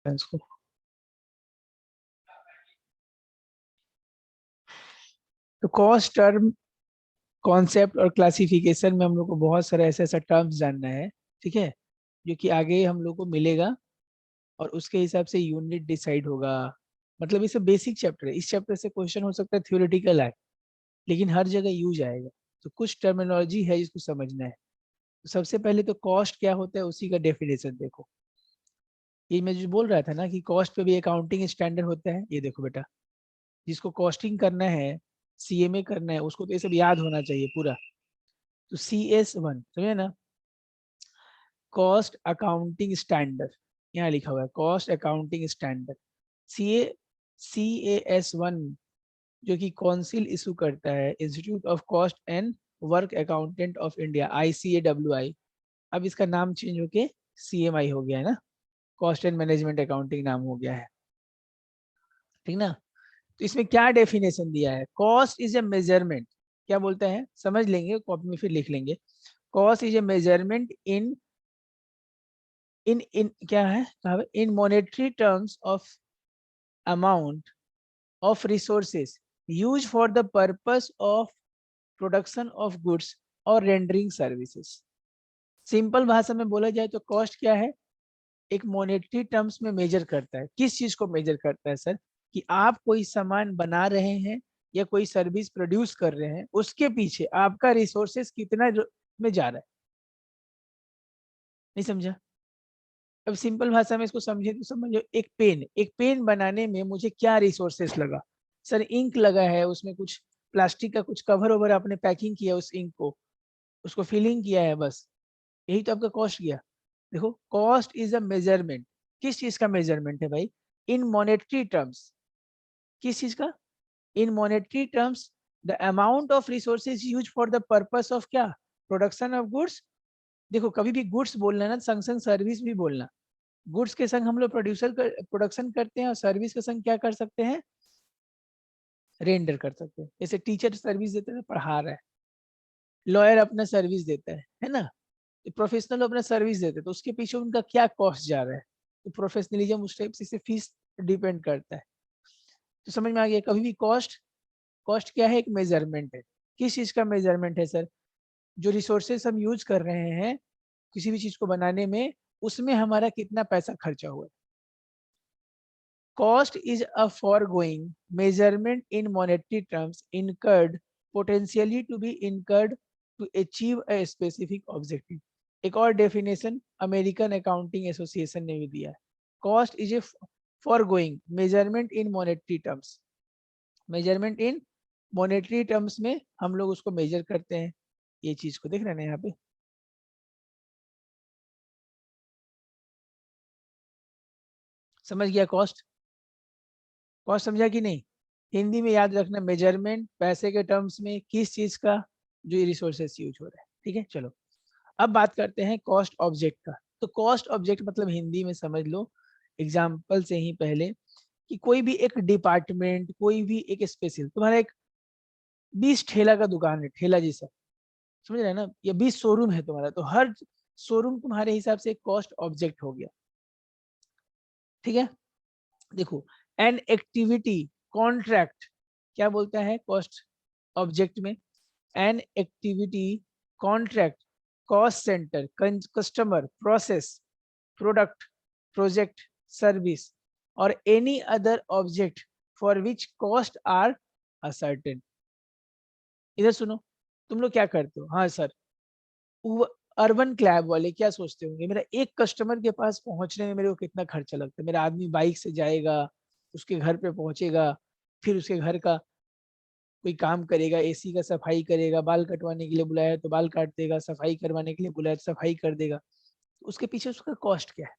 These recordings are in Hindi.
हैं इसको। तो कॉस्ट टर्म कॉन्सेप्ट और क्लासिफिकेशन में हम लोग को बहुत सारे ऐसे ऐसा टर्म्स जानना है, ठीक है, जो कि आगे हम लोग को मिलेगा और उसके हिसाब से यूनिट डिसाइड होगा। मतलब ये सब बेसिक चैप्टर है, इस चैप्टर से क्वेश्चन हो सकता है थ्योरेटिकल है, लेकिन हर जगह यूज आएगा। तो कुछ टर्मिनोलॉजी है जिसको समझना है। तो सबसे पहले तो कॉस्ट क्या होता है उसी का डेफिनेशन देखो। ये मैं जो बोल रहा था ना कि कॉस्ट पे भी अकाउंटिंग स्टैंडर्ड होता है, ये देखो बेटा, जिसको कॉस्टिंग करना है, सीएमए करना है, उसको तो ये सब याद होना चाहिए पूरा। तो CS1 समझे ना, कॉस्ट अकाउंटिंग स्टैंडर्ड, यहाँ लिखा हुआ है कॉस्ट अकाउंटिंग स्टैंडर्ड। CAS1 जो कि काउंसिल इशू करता है, institute of cost and work accountant of India, ICAWI। अब इसका नाम चेंज होके CMI हो गया है ना, कॉस्ट एंड मैनेजमेंट अकाउंटिंग नाम हो गया है, ठीक ना। तो इसमें क्या डेफिनेशन दिया है, कॉस्ट इज ए मेजरमेंट, क्या बोलता है समझ लेंगे, कॉपी में फिर लिख लेंगे। Cost is a measurement in in क्या है, कहा in monetary terms of amount of resources use for the purpose of production of goods और रेंडरिंग सर्विसेज। सिंपल भाषा में बोला जाए तो कॉस्ट क्या है, एक मॉनेटरी टर्म्स में मेजर करता है। किस चीज को मेजर करता है सर, कि आप कोई सामान बना रहे हैं या कोई सर्विस प्रोड्यूस कर रहे हैं, उसके पीछे आपका रिसोर्सेस कितना में जा रहा है। नहीं समझा? अब सिंपल भाषा में इसको समझे तो समझो, एक पेन बनाने में मुझे क्या रिसोर्सेस लगा, सर इंक लगा है, उसमें कुछ प्लास्टिक का कुछ कवर ओवर आपने पैकिंग किया उस इंक को, उसको फिलिंग किया है, बस यही तो आपका कॉस्ट गया। देखो कॉस्ट इज अ मेजरमेंट, किस चीज का मेजरमेंट है भाई, इन मॉनेटरी टर्म्स, किस चीज का, in monetary terms the amount of resources use for the purpose of क्या, प्रोडक्शन ऑफ गुड्स। देखो कभी भी गुड्स बोलना है ना, संग संग सर्विस भी बोलना। गुड्स के संग हम लोग प्रोडक्शन करते हैं और सर्विस के संग क्या कर सकते हैं, रेंडर कर सकते हैं। जैसे टीचर सर्विस देते हैं, पढ़ा रहा है, लॉयर अपना सर्विस देता है ना, प्रोफेशनल अपना सर्विस देते हैं, तो उसके पीछे उनका क्या कॉस्ट जा रहा है, तो प्रोफेशनलिज्म उस टाइप से फीस डिपेंड करता है। तो समझ में आ गया, कभी भी कॉस्ट, कॉस्ट क्या है, एक मेजरमेंट है। किस चीज का मेजरमेंट है सर, जो रिसोर्सेस हम यूज कर रहे हैं किसी भी चीज को बनाने में, उसमें हमारा कितना पैसा खर्चा हुआ है। Cost is a foregoing measurement in monetary terms incurred, potentially to be incurred to achieve a specific objective. एक और डेफिनेशन अमेरिकन अकाउंटिंग एसोसिएशन ने भी दिया है, cost is A forgoing measurement in monetary terms. Measurement in monetary terms में हम लोग उसको मेजर करते हैं, ये चीज को देख रहे हैं यहाँ पे। समझ गया कॉस्ट, कॉस्ट समझा कि नहीं, हिंदी में याद रखना, मेजरमेंट पैसे के टर्म्स में किस चीज का, जो रिसोर्सेस यूज हो रहा है, ठीक है। चलो अब बात करते हैं कॉस्ट ऑब्जेक्ट का। तो कॉस्ट ऑब्जेक्ट मतलब हिंदी में समझ लो एग्जाम्पल से ही पहले, कि कोई भी एक डिपार्टमेंट, कोई भी एक स्पेशल, तुम्हारा एक 20 ठेला का दुकान है, ठेला जैसा, समझ रहे हैं ना, या 20 शोरूम है तुम्हारा, तो हर शोरूम तुम्हारे हिसाब से एक कॉस्ट ऑब्जेक्ट हो गया, ठीक है। देखो एन एक्टिविटी कॉन्ट्रैक्ट, क्या बोलता है कॉस्ट ऑब्जेक्ट में, an activity contract cost centre customer process product project service और any other object for which cost are ascertain. इधर सुनो, तुम लोग क्या करते हो, हाँ सर, अर्बन क्लैब वाले क्या सोचते होंगे, मेरा एक कस्टमर के पास पहुंचने में मेरे को कितना खर्चा लगता है, मेरा आदमी बाइक से जाएगा, उसके घर पे पहुंचेगा, फिर उसके घर का कोई काम करेगा, एसी का सफाई करेगा, बाल कटवाने के लिए बुलाया तो बाल काट देगा, सफाई करवाने के लिए बुलाया तो सफाई कर देगा। उसके पीछे उसका कॉस्ट क्या है,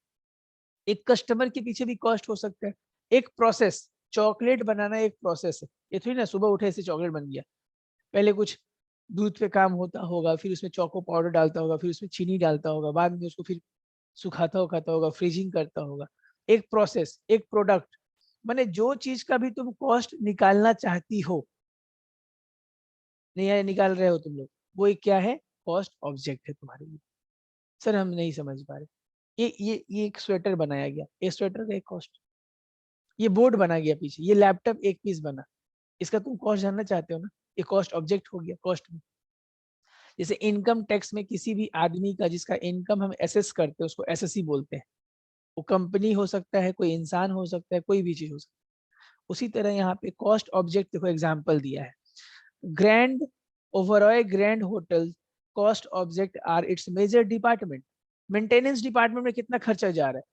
एक कस्टमर के पीछे भी कॉस्ट हो सकता है। एक प्रोसेस, चॉकलेट बनाना एक प्रोसेस है, ये थोड़ी ना सुबह उठे ऐसे चॉकलेट बन गया, पहले कुछ दूध पे काम होता होगा, फिर उसमें चोको पाउडर डालता होगा, फिर उसमें चीनी डालता होगा, बाद में उसको फिर सुखाता उखाता होगा, फ्रीजिंग करता होगा। एक प्रोसेस, एक प्रोडक्ट, माने जो चीज का भी तुम कॉस्ट निकालना चाहती हो, नहीं निकाल रहे हो तुम लोग, वो एक क्या है, कॉस्ट ऑब्जेक्ट है तुम्हारे लिए। सर हम नहीं समझ पा रहे, ये एक स्वेटर बनाया गया, एक स्वेटर का एक कॉस्ट। ये बोर्ड बना गया पीछे, ये लैपटॉप एक पीस बना, इसका तुम कॉस्ट जानना चाहते हो ना, ये कॉस्ट ऑब्जेक्ट हो गया कॉस्ट में। जैसे इनकम टैक्स में किसी भी आदमी का जिसका इनकम हम एसेस करते हैं उसको एसएससी बोलते हैं। वो कंपनी हो सकता है, कोई इंसान हो सकता है, कोई भी चीज हो सकती है। उसी तरह यहाँ पे कॉस्ट ऑब्जेक्ट देखो एग्जाम्पल दिया है, grand Oberoi grand hotel cost object are its major department. Maintenance department में कितना खर्चा जा रहा है,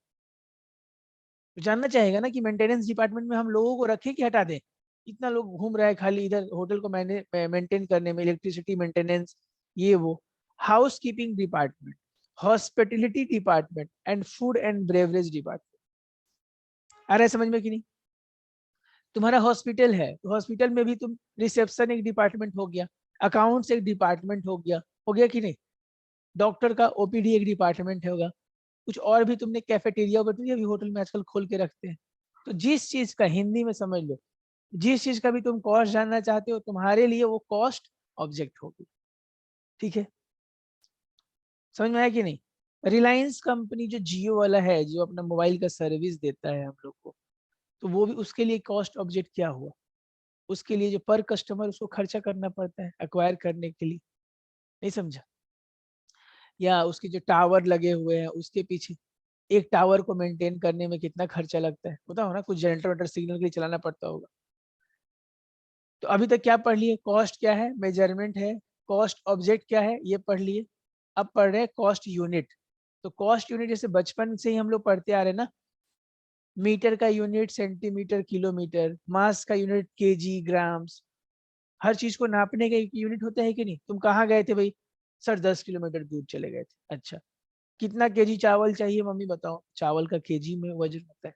तो जानना चाहेगा ना कि मेंटेनेंस डिपार्टमेंट में हम लोगों को रखें कि हटा दें। इतना लोग घूम रहा है खाली इधर होटल को मेंटेन करने में, इलेक्ट्रिसिटी मेंटेनेंस, ये वो। Housekeeping department, hospitality department and food and beverage department. आ रहा है समझ में कि नहीं? तुम्हारा हॉस्पिटल है तो हॉस्पिटल में भी तुम रिसेप्शन एक डिपार्टमेंट हो गया, अकाउंट्स एक डिपार्टमेंट हो गया कि नहीं? डॉक्टर का ओपीडी एक डिपार्टमेंट होगा। कुछ और भी तुमने कैफेटेरिया वेटेरिया भी होटल में आजकल खोल के रखते हैं। तो जिस चीज का हिंदी में समझ लो, जिस चीज का भी तुम कॉस्ट जानना चाहते हो तुम्हारे लिए वो कॉस्ट ऑब्जेक्ट होगी। ठीक है, समझ में आया कि नहीं? रिलायंस कंपनी जो जियो वाला है, जो अपना मोबाइल का सर्विस देता है हम लोग को, तो वो भी उसके लिए कॉस्ट ऑब्जेक्ट क्या हुआ? उसके लिए जो पर कस्टमर उसको खर्चा करना पड़ता है एक्वायर करने के लिए। नहीं समझा? या उसके जो टावर लगे हुए हैं उसके पीछे, एक टावर को मेंटेन करने में कितना खर्चा लगता है बताओ ना, कुछ जनरेटर वेटर सिग्नल के लिए चलाना पड़ता होगा। तो अभी तक क्या पढ़ लिए? कॉस्ट क्या है, मेजरमेंट है। कॉस्ट ऑब्जेक्ट क्या है, ये पढ़ लिए। अब पढ़ रहे हैं कॉस्ट यूनिट। तो कॉस्ट यूनिट जैसे बचपन से ही हम लोग पढ़ते आ रहे हैं ना, मीटर का यूनिट सेंटीमीटर किलोमीटर, मास का यूनिट केजी ग्राम्स। हर चीज को नापने का एक यूनिट होता है कि नहीं? तुम कहाँ गए थे भाई? सर 10 किलोमीटर दूर चले गए थे। अच्छा, कितना केजी चावल चाहिए मम्मी बताओ? चावल का केजी में वजन होता है।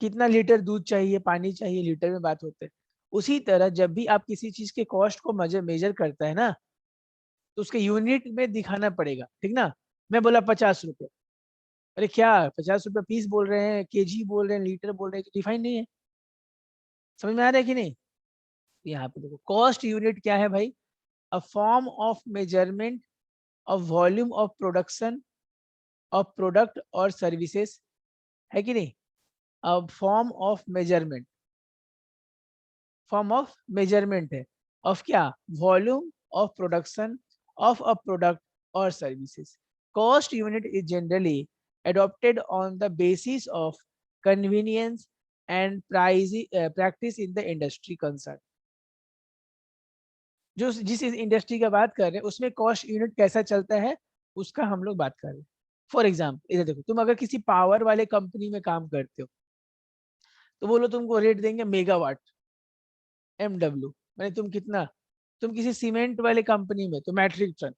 कितना लीटर दूध चाहिए, पानी चाहिए, लीटर में बात होते हैं। उसी तरह जब भी आप किसी चीज के कॉस्ट को मेजर करता है ना, तो उसके यूनिट में दिखाना पड़ेगा, ठीक ना? मैं बोला 50 रुपये, अरे क्या 50 रुपये पीस बोल रहे हैं, केजी बोल रहे हैं, लीटर बोल रहे हैं, तो डिफाइन नहीं है। समझ में आ रहा है कि नहीं? यहाँ पे देखो कॉस्ट यूनिट क्या है भाई? A form of measurement of volume of production of product और सर्विसेज, है कि नहीं? अ फॉर्म ऑफ मेजरमेंट है ऑफ क्या? Volume of production of a product और services. Cost unit is generally adopted on the basis of convenience and price practice in the industry concerned। जो जिस इंडस्ट्री का बात कर रहे हैं उसमें कॉस्ट यूनिट कैसा चलता है उसका हम लोग बात कर रहे हैं। फॉर एग्जाम्पल इधर देखो, तुम अगर किसी पावर वाले कंपनी में काम करते हो तो वो लोग तुमको रेट देंगे मेगावाट, MW, मैंने तुम कितना। तुम किसी सीमेंट वाले कंपनी में तो मैट्रिक टन।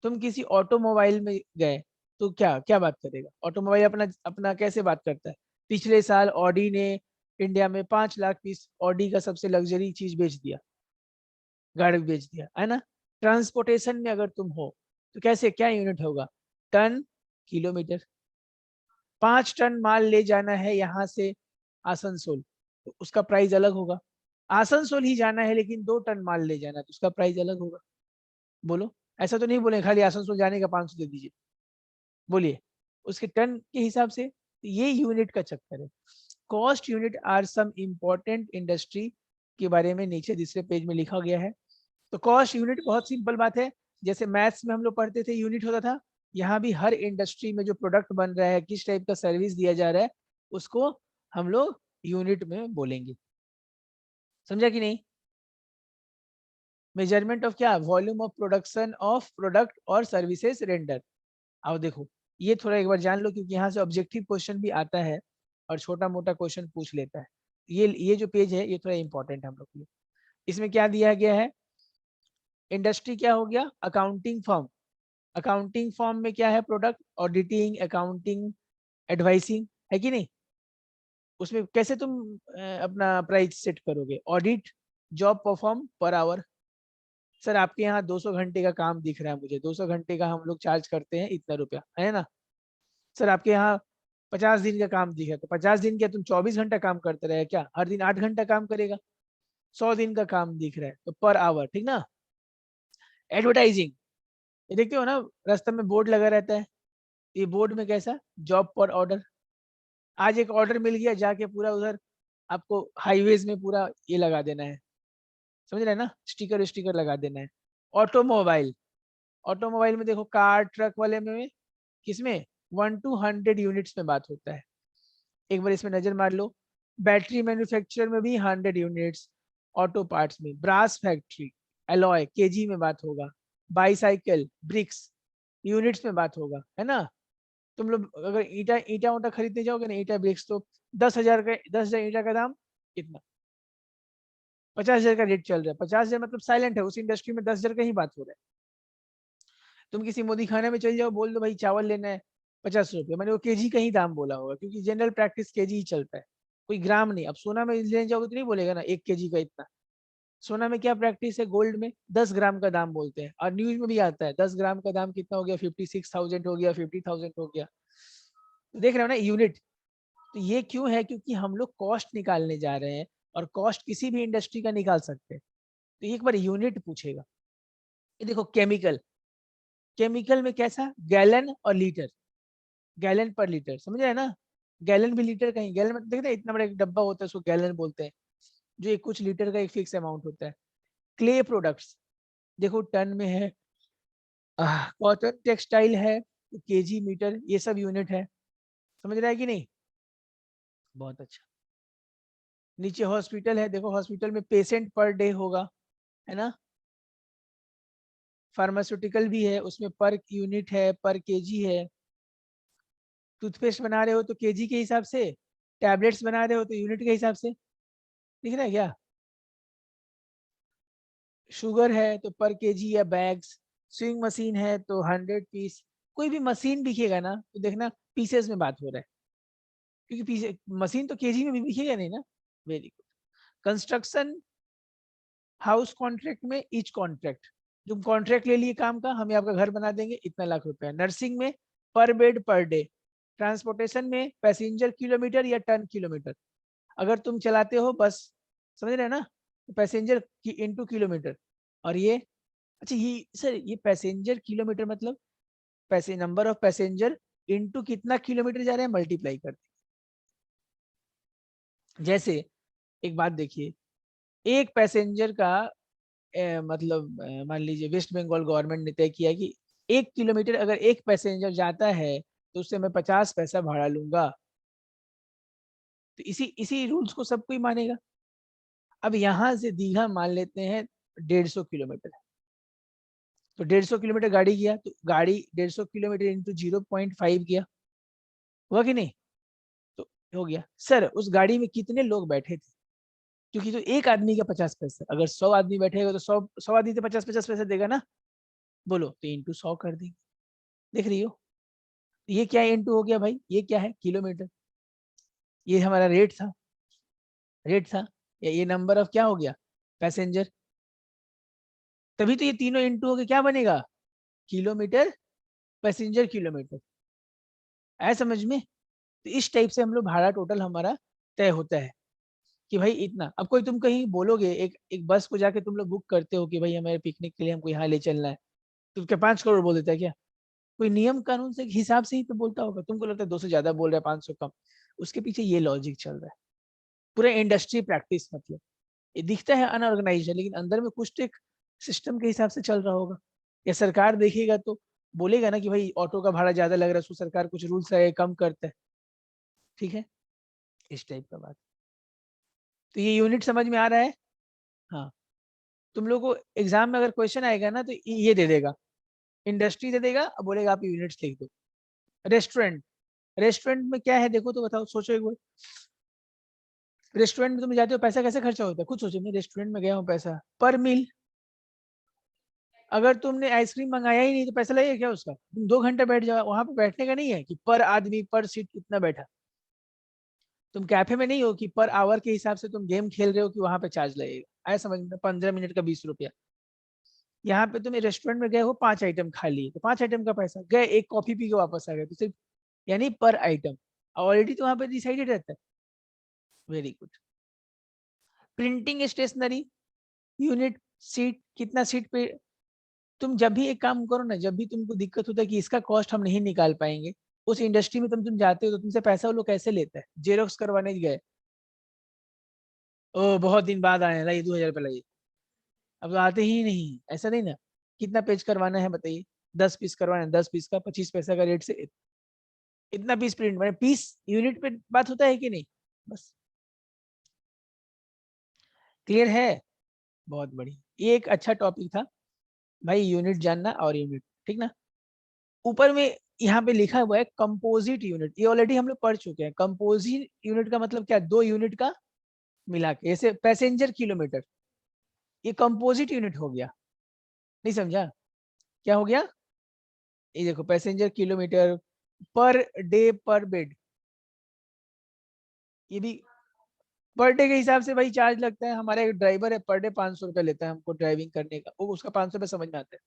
तुम किसी ऑटोमोबाइल में गए तो क्या क्या बात करेगा? ऑटोमोबाइल अपना अपना कैसे बात करता है? पिछले साल ऑडी ने इंडिया में 5 लाख पीस ऑडी का सबसे लग्जरी चीज बेच दिया, गाड़ी बेच दिया, है ना? ट्रांसपोर्टेशन में अगर तुम हो तो कैसे क्या यूनिट होगा? Ton, kilometre. 5 टन माल ले जाना है यहाँ से आसनसोल, तो उसका प्राइस अलग होगा। आसनसोल ही जाना है लेकिन 2 टन माल ले जाना है तो उसका प्राइस अलग होगा। बोलो, ऐसा तो नहीं बोले खाली आसनसोल जाने का 500 दे दीजिए, बोलिए। उसके टन के हिसाब से, ये यूनिट का चक्कर है। Cost unit are some important industry के बारे में नीचे दूसरे पेज में लिखा गया है। तो कॉस्ट यूनिट बहुत सिंपल बात है, जैसे मैथ्स में हम लोग पढ़ते थे यूनिट होता था, यहाँ भी हर इंडस्ट्री में जो प्रोडक्ट बन रहा है, किस टाइप का सर्विस दिया जा रहा है, उसको हम लोग यूनिट में बोलेंगे। समझा कि नहीं? मेजरमेंट ऑफ क्या? Volume of production of product और सर्विसेज रेंडर। आओ देखो, ये थोड़ा एक बार जान लो क्योंकि यहाँ से ऑब्जेक्टिव क्वेश्चन भी आता है और छोटा मोटा क्वेश्चन पूछ लेता है। ये जो पेज है ये थोड़ा इंपॉर्टेंट है हम लोग के लिए। इसमें क्या दिया गया है? इंडस्ट्री क्या हो गया? Accounting firm. अकाउंटिंग फर्म में क्या है? प्रोडक्ट ऑडिटिंग, अकाउंटिंग, एडवाइसिंग, है कि नहीं? उसमें कैसे तुम अपना प्राइस सेट करोगे? Audit, job perform per hour. Sir आपके यहाँ 200 घंटे का काम दिख रहा है मुझे, 200 घंटे का हम लोग चार्ज करते हैं इतना रुपया, है ना? सर आपके यहाँ 50 दिन का काम दिख रहा है, तो 50 दिन क्या तुम 24 घंटा काम करते रहे क्या? हर दिन 8 घंटा काम करेगा। 100 दिन का काम दिख रहा है तो पर आवर, ठीक ना? एडवर्टाइजिंग, ये देखते हो ना रास्ते में बोर्ड लगा रहता है, ये बोर्ड में कैसा जॉब पर ऑर्डर, आज एक ऑर्डर मिल गया, जाके पूरा उधर आपको हाईवेज में पूरा ये लगा देना है, समझ रहे हैं ना, स्टिकर स्टिकर लगा देना है। ऑटोमोबाइल, ऑटोमोबाइल में देखो कार ट्रक वाले में किसमें 1 to 100 यूनिट्स में बात होता है, एक बार इसमें नजर मार लो। बैटरी मैन्युफैक्चरर में भी 100 यूनिट्स, ऑटो पार्ट्स में, ब्रास फैक्ट्री एलॉय केजी में बात होगा, बाईसाइकिल ब्रिक्स यूनिट्स में बात होगा, है ना। तुम लोग अगर ईटा ईटा उटा खरीदने जाओगे ना, ईटा ब्रिक्स, तो 10,000 का, 10,000 ईटा का दाम कितना, 50,000 का रेट चल रहा है। 50,000 मतलब साइलेंट है, उस इंडस्ट्री में 10,000 का ही बात हो रहा है। तुम किसी मोदी खाने में चल जाओ, बोल दो भाई चावल लेना है 50 रुपये, मैंने वो केजी का ही दाम बोला होगा, क्योंकि जनरल प्रैक्टिस केजी ही चलता है, कोई ग्राम नहीं। अब सोना में लेने जाओगे तो नहीं बोलेगा ना 1 केजी का इतना। सोना में क्या प्रैक्टिस है, गोल्ड में 10 ग्राम का दाम बोलते हैं, और न्यूज में भी आता है 10 ग्राम का दाम कितना हो गया, 56,000 हो गया, 50,000 हो गया। तो देख रहे हो ना यूनिट। तो ये क्यों है, क्योंकि हम लोग कॉस्ट निकालने जा रहे हैं, और कॉस्ट किसी भी इंडस्ट्री का निकाल सकते हैं। तो एक बार यूनिट पूछेगा। ये देखो केमिकल, केमिकल में कैसा गैलन और लीटर, गैलन पर लीटर, समझ रहे हैं ना। गैलन भी लीटर कहीं, गैलन में देखते हैं इतना बड़ा एक डब्बा होता है, उसको गैलन बोलते हैं, जो एक कुछ लीटर का एक फिक्स अमाउंट होता है। क्ले प्रोडक्ट्स देखो टन में है, कॉटन टेक्सटाइल है तो केजी मीटर, ये सब यूनिट है, समझ रहा है कि नहीं। बहुत अच्छा। नीचे हॉस्पिटल है, देखो हॉस्पिटल में पेशेंट पर डे होगा, है ना। फार्मास्यूटिकल भी है, उसमें पर यूनिट है, पर केजी है। टूथपेस्ट बना रहे हो तो केजी के हिसाब से, टैबलेट्स बना रहे हो तो यूनिट के हिसाब से, दिख रहा है क्या। शुगर है तो पर केजी या बैग्स, स्विंग मशीन है तो 100 पीस। कोई भी मशीन दिखेगा ना तो देखना पीसेस में बात हो रहा है, क्योंकि पीसे मशीन तो केजी में भी दिखेगा नहीं ना। Very good. Construction house contract में ईच कॉन्ट्रैक्ट, तुम कॉन्ट्रैक्ट ले लिए काम का, हमें आपका घर बना देंगे इतना लाख रुपया। नर्सिंग में पर बेड पर डे। ट्रांसपोर्टेशन में पैसेंजर किलोमीटर या टन किलोमीटर, अगर तुम चलाते हो बस, समझ रहे हैं ना, तो पैसेंजर की इंटू किलोमीटर। और ये अच्छा, ये सर ये पैसेंजर किलोमीटर मतलब पैसे नंबर ऑफ पैसेंजर इंटू कितना किलोमीटर जा रहे हैं मल्टीप्लाई करते हैं। जैसे एक बात देखिए, एक पैसेंजर का मतलब मान लीजिए वेस्ट बंगाल गवर्नमेंट ने तय किया कि 1 किलोमीटर अगर एक पैसेंजर जाता है तो उससे मैं 50 पैसा भाड़ा लूंगा। तो इसी इसी रूल्स को सब कोई मानेगा। अब यहाँ से दीघा मान लेते हैं 150 किलोमीटर, तो 150 किलोमीटर गाड़ी गया, तो गाड़ी 150 किलोमीटर इंटू 0.5 गया, हुआ कि नहीं। तो हो गया। सर उस गाड़ी में कितने लोग बैठे थे, क्योंकि तो एक आदमी का 50 पैसा, अगर 100 आदमी बैठेगा तो 100 आदमी तो 50-50 पैसा देगा ना। बोलो तो इंटू 100 कर देंगे, देख रही हो। ये क्या इंटू हो गया भाई, ये क्या है किलोमीटर, ये हमारा रेट था, रेट था, या ये नंबर ऑफ क्या हो गया पैसेंजर। तभी तो ये तीनों इंटू हो गए, क्या बनेगा किलोमीटर, पैसेंजर किलोमीटर। आया समझ में। तो इस टाइप से हम लोग भाड़ा टोटल हमारा तय होता है कि भाई इतना। अब कोई तुम कहीं बोलोगे, एक एक बस को जाके तुम लोग बुक करते हो कि भाई हमारे पिकनिक के लिए हमको यहाँ ले चलना है, तो क्या 5 करोड़ बोल देता है क्या। कोई नियम कानून से हिसाब से ही तो बोलता होगा। तुमको लगता है 200 ज्यादा बोल रहा है, 500 कम, उसके पीछे ये लॉजिक चल रहा है। पूरा इंडस्ट्री प्रैक्टिस मतलब, ये दिखता है अनऑर्गेनाइज है, लेकिन अंदर में कुछ तो एक सिस्टम के हिसाब से चल रहा होगा। या सरकार देखेगा तो बोलेगा ना कि भाई ऑटो का भाड़ा ज्यादा लग रहा है, उसको सरकार कुछ रूल्स है कम करता है, ठीक है, इस टाइप का बात। तो ये यूनिट समझ में आ रहा है। हाँ, तुम लोग को एग्जाम में अगर क्वेश्चन आएगा ना तो ये दे देगा, इंडस्ट्री दे देगा, अब बोलेगा आप यूनिट्स लिख दो। रेस्टोरेंट, रेस्टोरेंट में क्या है देखो तो बताओ, सोचो एक बार। रेस्टोरेंट में तुम जाते हो, पैसा कैसे खर्चा होता है, खुद सोचो। मैं रेस्टोरेंट में गया हूँ, पैसा पर मील। अगर तुमने आइसक्रीम मंगाया ही नहीं तो पैसा लगेगा क्या उसका, तुम 2 घंटे बैठ जाओ, वहां पे बैठने का नहीं है कि पर आदमी पर सीट कितना बैठा। तुम कैफे में नहीं हो कि पर आवर के हिसाब से तुम गेम खेल रहे हो कि वहां पे चार्ज लगेगा। आया समझ में, 15 मिनट का 20 रुपया। यहाँ पे तुम रेस्टोरेंट में गए हो, 5 आइटम खा लिए तो 5 आइटम का पैसा, गए एक कॉफी पी के वापस आ गए तो सिर्फ, यानी पर आइटम ऑलरेडी तो वहां पे डिसाइडेड रहता है। Very good. Printing stationery unit, sheet कितना सीट पे। तुम जब भी एक काम करो ना, जब भी तुमको दिक्कत होता है कि इसका कॉस्ट हम नहीं निकाल पाएंगे, उस इंडस्ट्री में तुम जाते हो तो तुमसे पैसा वो लोग कैसे लेता है? जेरोक्स करवाने गए, ओ बहुत दिन बाद आए, लाइए 2,000 रुपये लाइए, अब तो आते ही नहीं, ऐसा नहीं ना। कितना पेज करवाना है बताइए? 10 पीस करवाना है, 10 पीस का 25 पैसा का रेट से इतना पीस प्रिंट, मैंने पीस यूनिट पे बात होता है कि नहीं? बस, क्लियर है? बहुत बढ़िया, ये एक अच्छा टॉपिक था भाई, यूनिट जानना और यूनिट, ठीक ना। ऊपर में यहाँ पे लिखा हुआ है कंपोजिट यूनिट, ये ऑलरेडी हम लोग पढ़ चुके हैं। कंपोजिट यूनिट का मतलब क्या? दो यूनिट का मिला के, जैसे पैसेंजर किलोमीटर, ये कंपोजिट यूनिट हो गया। नहीं समझा? क्या हो गया? ये देखो, पैसेंजर किलोमीटर, पर डे पर बेड, ये भी पर डे के हिसाब से भाई चार्ज लगता है। हमारा एक ड्राइवर है, पर डे 500 रुपये लेता है हमको ड्राइविंग करने का, वो उसका 500 रुपये समझ में आता है।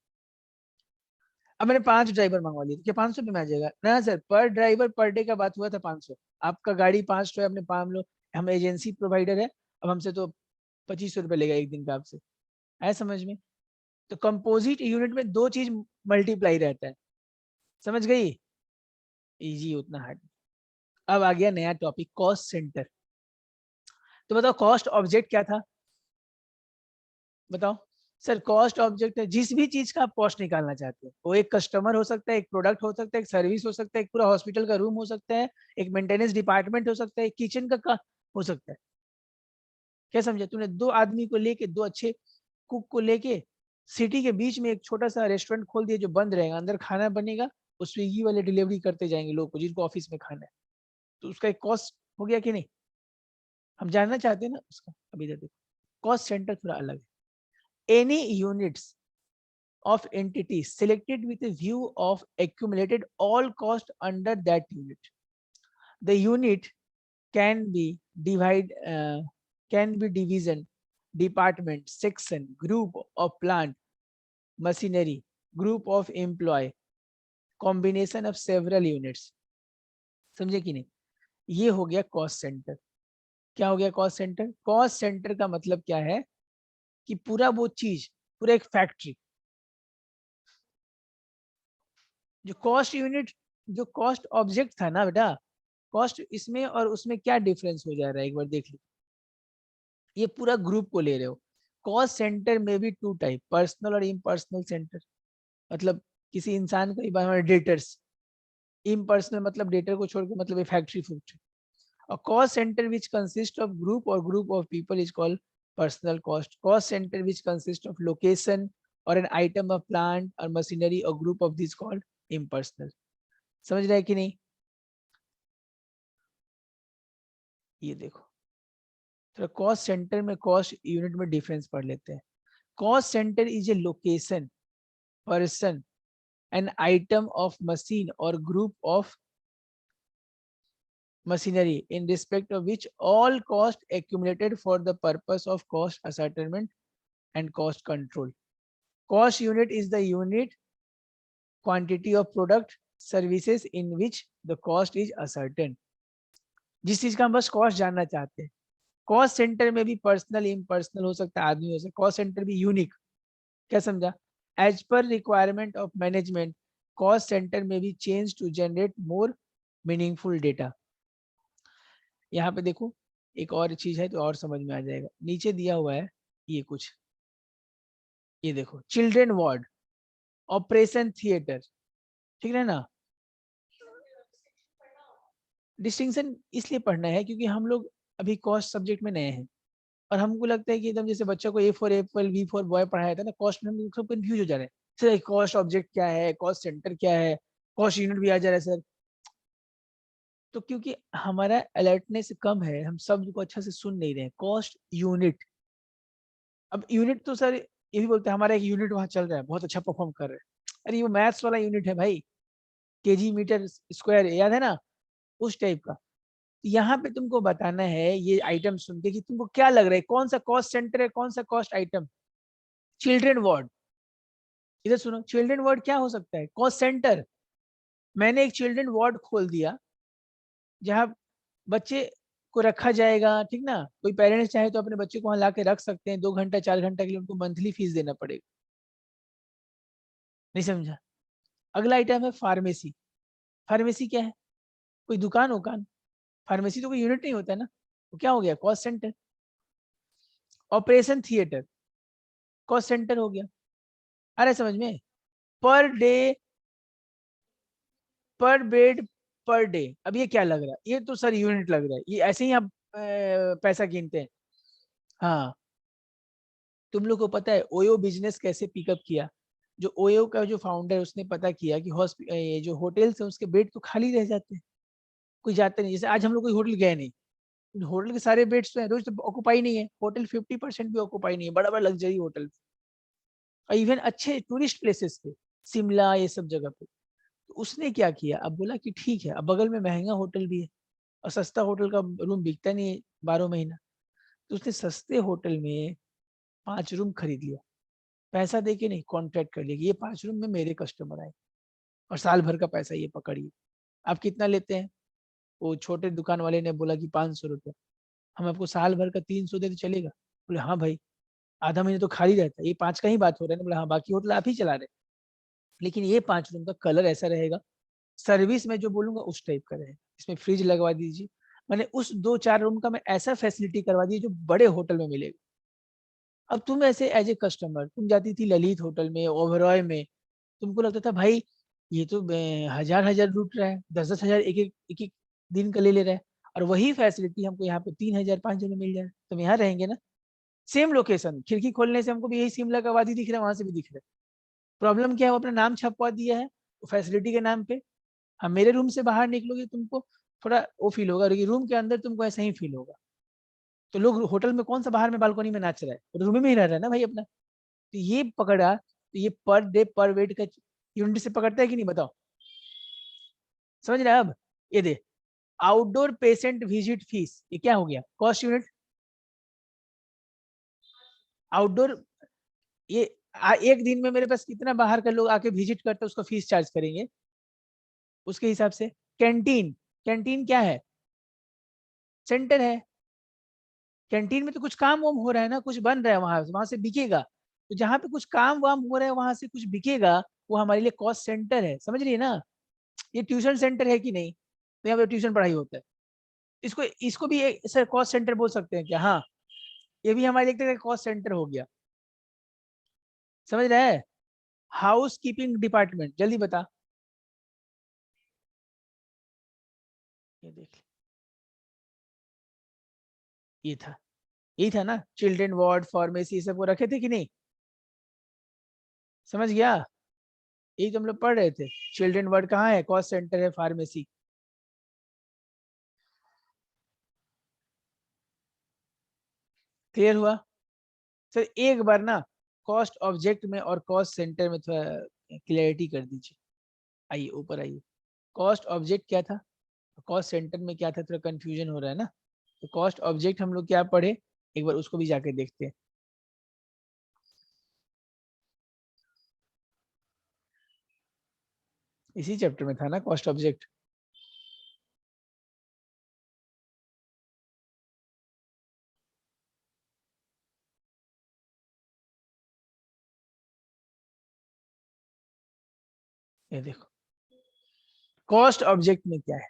अब मैंने 5 ड्राइवर मंगवा लिए, तो क्या 500 रुपये में आ जाएगा ना सर? पर ड्राइवर पर डे का बात हुआ था 500। आपका गाड़ी 500 है, अपने 5 लो, हम एजेंसी प्रोवाइडर है, अब हमसे तो 2500 रुपये लेगा एक दिन का आपसे, आया समझ में? तो कंपोजिट यूनिट में दो चीज मल्टीप्लाई रहता है, समझ गई? इजी, उतना हार्ड। अब आ गया नया टॉपिक, कॉस्ट सेंटर। तो बताओ कॉस्ट ऑब्जेक्ट क्या था? बताओ सर। कॉस्ट ऑब्जेक्ट है जिस भी चीज का आप कॉस्ट निकालना चाहते हो, वो एक कस्टमर हो सकता है, एक प्रोडक्ट हो सकता है, एक सर्विस हो सकता है, एक पूरा हॉस्पिटल का रूम हो सकता है, एक मेंटेनेंस डिपार्टमेंट हो सकता है, एक किचन का हो सकता है। क्या समझे? तूने दो आदमी को लेके, दो अच्छे कुक को लेके सिटी के बीच में एक छोटा सा रेस्टोरेंट खोल दिया जो बंद रहेगा, अंदर खाना बनेगा, वो स्विगी वाले डिलीवरी करते जाएंगे लोग को जिनको ऑफिस में खाना है, तो उसका एक कॉस्ट हो गया कि नहीं? हम जानना चाहते हैं ना उसका। अभी देखो, कॉस्ट सेंटर थोड़ा अलग है। Any units of entity selected with a view of accumulated all cost under that unit. The unit can be can be division, department, section, group of plant, machinery, group of employee, combination of several units. समझे कि नहीं? ये हो गया कॉस्ट सेंटर। क्या हो गया कॉस्ट सेंटर? कॉस्ट सेंटर का मतलब क्या है कि पूरा वो चीज, पूरा एक फैक्ट्री, जो कॉस्ट यूनिट, जो कॉस्ट ऑब्जेक्ट था ना बेटा, कॉस्ट इसमें और उसमें क्या डिफरेंस हो जा रहा है एक बार देख लो। ये पूरा ग्रुप को ले रहे हो। कॉस्ट सेंटर में भी टू टाइप, पर्सनल और इम्पर्सनल सेंटर, मतलब किसी इंसान का ही हमारे डेटर्स, इम्पर्सनल मतलब डेटर को छोड़ के, मतलब ये फैक्ट्री फैक्ट्री। और cost centre which consist of group और group of people is called personal cost. Cost centre which consist of location और एन आइटम ऑफ प्लांट और मशीनरी और group of this called impersonal. समझ रहे हैं कि नहीं? ये देखो, तो कॉस्ट सेंटर में कॉस्ट यूनिट में डिफरेंस पढ़ लेते हैं। Cost centre is a location, person, an item of machine or group of machinery in respect of which all cost accumulated for the purpose of cost ascertainment and cost control. Cost unit is the unit quantity of product services in which the cost is ascertained. जिस चीज का हम बस कॉस्ट जानना चाहते हैं। कॉस्ट सेंटर में भी पर्सनल इम्पर्सनल हो सकता है, आदमी हो सकता है। कॉस्ट सेंटर भी यूनिक, क्या समझा? As per requirement of management, cost centre में भी change to generate more meaningful data. यहाँ पे देखो, एक और चीज है तो और समझ में आ जाएगा। नीचे दिया हुआ है ये कुछ, ये देखो, चिल्ड्रन वार्ड, ऑपरेशन थिएटर, ठीक है ना। डिस्टिंक्शन इसलिए पढ़ना है क्योंकि हम लोग अभी कॉस्ट सब्जेक्ट में नए हैं, और हमको लगता है कि एकदम जैसे बच्चों को A for apple, B for boy पढ़ाया था ना, कॉस्ट में हम सब कंफ्यूज हो जा रहे हैं सर। कॉस्ट ऑब्जेक्ट क्या है, कॉस्ट सेंटर क्या है, कॉस्ट यूनिट भी आ जा रहा है सर। तो क्योंकि हमारा अलर्टनेस कम है, हम शब्द को अच्छा से सुन नहीं रहे हैं। कॉस्ट यूनिट, अब यूनिट तो सर ये भी बोलते हैं हमारा एक यूनिट वहां चल रहा है, बहुत अच्छा परफॉर्म कर रहे हैं। अरे वो मैथ्स वाला यूनिट है भाई, केजी मीटर स्क्वायर, याद है ना, उस टाइप का। यहाँ पे तुमको बताना है ये आइटम सुन के कि तुमको क्या लग रहा है, कौन सा कॉस्ट सेंटर है, कौन सा कॉस्ट आइटम। चिल्ड्रन वार्ड, इधर सुनो, चिल्ड्रन वार्ड क्या हो सकता है? Cost centre. मैंने एक चिल्ड्रन वार्ड खोल दिया जहाँ बच्चे को रखा जाएगा, ठीक ना। कोई पेरेंट्स चाहे तो अपने बच्चे को वहां ला के रख सकते हैं, 2 घंटा 4 घंटा के लिए उनको मंथली फीस देना पड़ेगा। नहीं समझा? अगला आइटम है फार्मेसी। फार्मेसी क्या है? कोई दुकान उकान? फार्मेसी तो कोई यूनिट नहीं होता है ना, तो क्या हो गया? Cost centre. Operation theatre cost centre हो गया। आ रहा है समझ में? पर डे, पर बेड, पर डे। अब ये क्या लग रहा है? ये तो सर यूनिट लग रहा है, ये ऐसे ही आप पैसा गिनते हैं। हाँ, तुम लोग को पता है ओयो बिजनेस कैसे पिकअप किया? जो ओयो का जो फाउंडर उसने पता किया कि ये जो होटल्स है उसके बेड तो खाली रह जाते हैं, कोई जाते नहीं। जैसे आज हम लोग कोई होटल गए नहीं, होटल के सारे बेड्स तो हैं, रोज तो ऑक्यूपाई नहीं है, होटल 50% भी ऑक्यूपाई नहीं है, बड़ा बड़ा लग्जरी होटल, और इवन अच्छे टूरिस्ट प्लेसेस पे, शिमला ये सब जगह पे। तो उसने क्या किया, अब बोला कि ठीक है, अब बगल में महंगा होटल भी है और सस्ता होटल का रूम बिकता नहीं है 12 महीना, तो उसने सस्ते होटल में 5 रूम खरीद लिया, पैसा दे के नहीं, कॉन्ट्रैक्ट कर लिया कि ये 5 रूम में मेरे कस्टमर आए, और साल भर का पैसा ये पकड़िए। आप कितना लेते हैं? वो छोटे दुकान वाले ने बोला कि 500 रुपये। हम आपको साल भर का 300 दे तो चलेगा? बोले हाँ भाई, आधा महीने तो खाली रहता है, ये 5 का ही बात हो रहा है ना? बोला हाँ, बाकी होटल आप ही चला रहे, लेकिन ये 5 रूम का कलर ऐसा रहेगा, सर्विस में जो बोलूंगा उस टाइप का रहेगा, इसमें फ्रिज लगवा दीजिए। मैंने उस 2-4 रूम का मैं ऐसा फैसिलिटी करवा दी जो बड़े होटल में मिलेगा। अब तुम ऐसे एज ए कस्टमर तुम जाती थी ललित होटल में, ओबरॉय में, तुमको लगता था भाई ये तो हजार हजार लूट रहा है, 10-10 हजार एक एक दिन का ले रहा है, और वही फैसिलिटी हमको यहाँ पे 3,000 5,000 में मिल जाए, तो हम यहाँ रहेंगे ना। सेम लोकेशन, खिड़की खोलने से हमको भी यही शिमला का वादी दिख रहा है, वहां से भी दिख रहा है। प्रॉब्लम क्या है, वो अपना नाम छपवा दिया है फैसिलिटी के नाम पे। हम मेरे रूम से बाहर निकलोगे तुमको थोड़ा वो फील होगा, लेकिन रूम के अंदर तुमको ऐसा ही फील होगा। तो लोग होटल में कौन सा बाहर में बालकनी में नाच रहा है, वो रूम में ही रह रहा है ना भाई अपना। तो ये पकड़ा, तो ये पर डे पर वेट का यूनिट से पकड़ता है कि नहीं बताओ? समझ रहे हैं अब? ये दे, आउटडोर पेशेंट विजिट फीस, ये क्या हो गया? Cost unit. आउटडोर, ये एक दिन में मेरे पास कितना बाहर का लोग आके विजिट करते हैं उसको फीस चार्ज करेंगे उसके हिसाब से। कैंटीन, कैंटीन क्या है? सेंटर है। कैंटीन में तो कुछ काम वाम हो रहा है ना, कुछ बन रहा है वहां, वहां से बिकेगा। तो जहाँ पे कुछ काम वाम हो रहा है वहां से कुछ बिकेगा, वो हमारे लिए कॉस्ट सेंटर है, समझ रही है ना? ये ट्यूशन सेंटर है कि नहीं? तो यहाँ पे ट्यूशन पढ़ाई होता है, इसको इसको भी एक सर कॉस्ट सेंटर बोल सकते हैं क्या? हाँ, ये भी हमारे एक तरह का कॉस्ट सेंटर हो गया। समझ रहा है? हाउस कीपिंग डिपार्टमेंट, जल्दी बता। ये देख, ये था, यही था ना, चिल्ड्रन वार्ड फार्मेसी ये सब वो रखे थे कि नहीं? समझ गया? यही तो हम लोग पढ़ रहे थे। चिल्ड्रन वार्ड कहाँ है? कॉस्ट सेंटर है फार्मेसी। क्लियर हुआ? सर एक बार ना कॉस्ट ऑब्जेक्ट में और कॉस्ट सेंटर में थोड़ा क्लियरिटी कर दीजिए। आइए ऊपर आइए। कॉस्ट ऑब्जेक्ट क्या था, कॉस्ट सेंटर में क्या था, थोड़ा कंफ्यूजन हो रहा है ना? तो कॉस्ट ऑब्जेक्ट हम लोग क्या पढ़े, एक बार उसको भी जाके देखते हैं। इसी चैप्टर में था ना कॉस्ट ऑब्जेक्ट? ये देखो, कॉस्ट ऑब्जेक्ट में क्या है?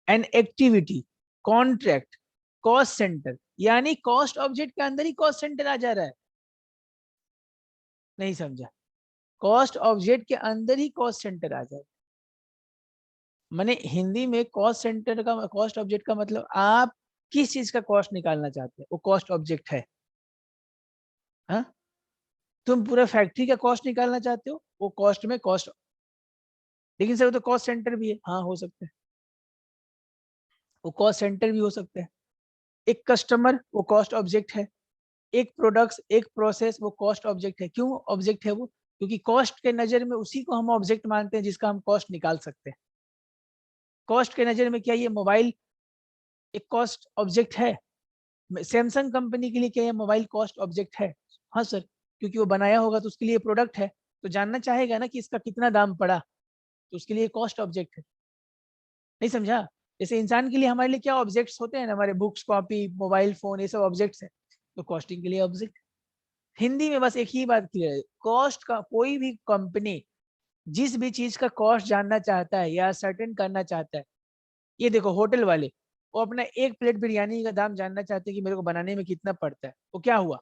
N activity, contract, cost centre, यानी कॉस्ट ऑब्जेक्ट के अंदर ही कॉस्ट सेंटर आ जा रहा है। नहीं समझा? कॉस्ट ऑब्जेक्ट के अंदर ही कॉस्ट सेंटर आ जाए, मैंने हिंदी में कॉस्ट सेंटर का, कॉस्ट ऑब्जेक्ट का मतलब आप किस चीज का कॉस्ट निकालना चाहते हैं वो कॉस्ट ऑब्जेक्ट है। हाँ, तुम पूरा फैक्ट्री का कॉस्ट निकालना चाहते हो, वो कॉस्ट में कॉस्ट। लेकिन सर वो तो कॉस्ट सेंटर भी है, हाँ हो सकता है, वो कॉस्ट सेंटर भी हो सकता है। एक कस्टमर वो कॉस्ट ऑब्जेक्ट है, एक प्रोडक्ट्स एक प्रोसेस वो कॉस्ट ऑब्जेक्ट है। क्यों ऑब्जेक्ट है वो? क्योंकि कॉस्ट के नजर में उसी को हम ऑब्जेक्ट मानते हैं जिसका हम कॉस्ट निकाल सकते हैं। कॉस्ट के नजर में क्या ये मोबाइल एक कॉस्ट ऑब्जेक्ट है? सैमसंग कंपनी के लिए क्या ये मोबाइल कॉस्ट ऑब्जेक्ट है? हाँ सर, क्योंकि वो बनाया होगा तो उसके लिए प्रोडक्ट है, तो जानना चाहेगा ना कि इसका कितना दाम पड़ा, तो उसके लिए कॉस्ट ऑब्जेक्ट है। नहीं समझा? जैसे इंसान के लिए हमारे लिए क्या ऑब्जेक्ट्स होते हैं ना, हमारे बुक्स कॉपी मोबाइल फोन ये सब ऑब्जेक्ट्स है, तो कॉस्टिंग के लिए ऑब्जेक्ट। हिंदी में बस एक ही बात क्लियर है, कॉस्ट का कोई भी कंपनी जिस भी चीज का कॉस्ट जानना चाहता है या सर्टेन करना चाहता है, ये देखो होटल वाले वो अपना एक प्लेट बिरयानी का दाम जानना चाहते हैं कि मेरे को बनाने में कितना पड़ता है, वो क्या हुआ,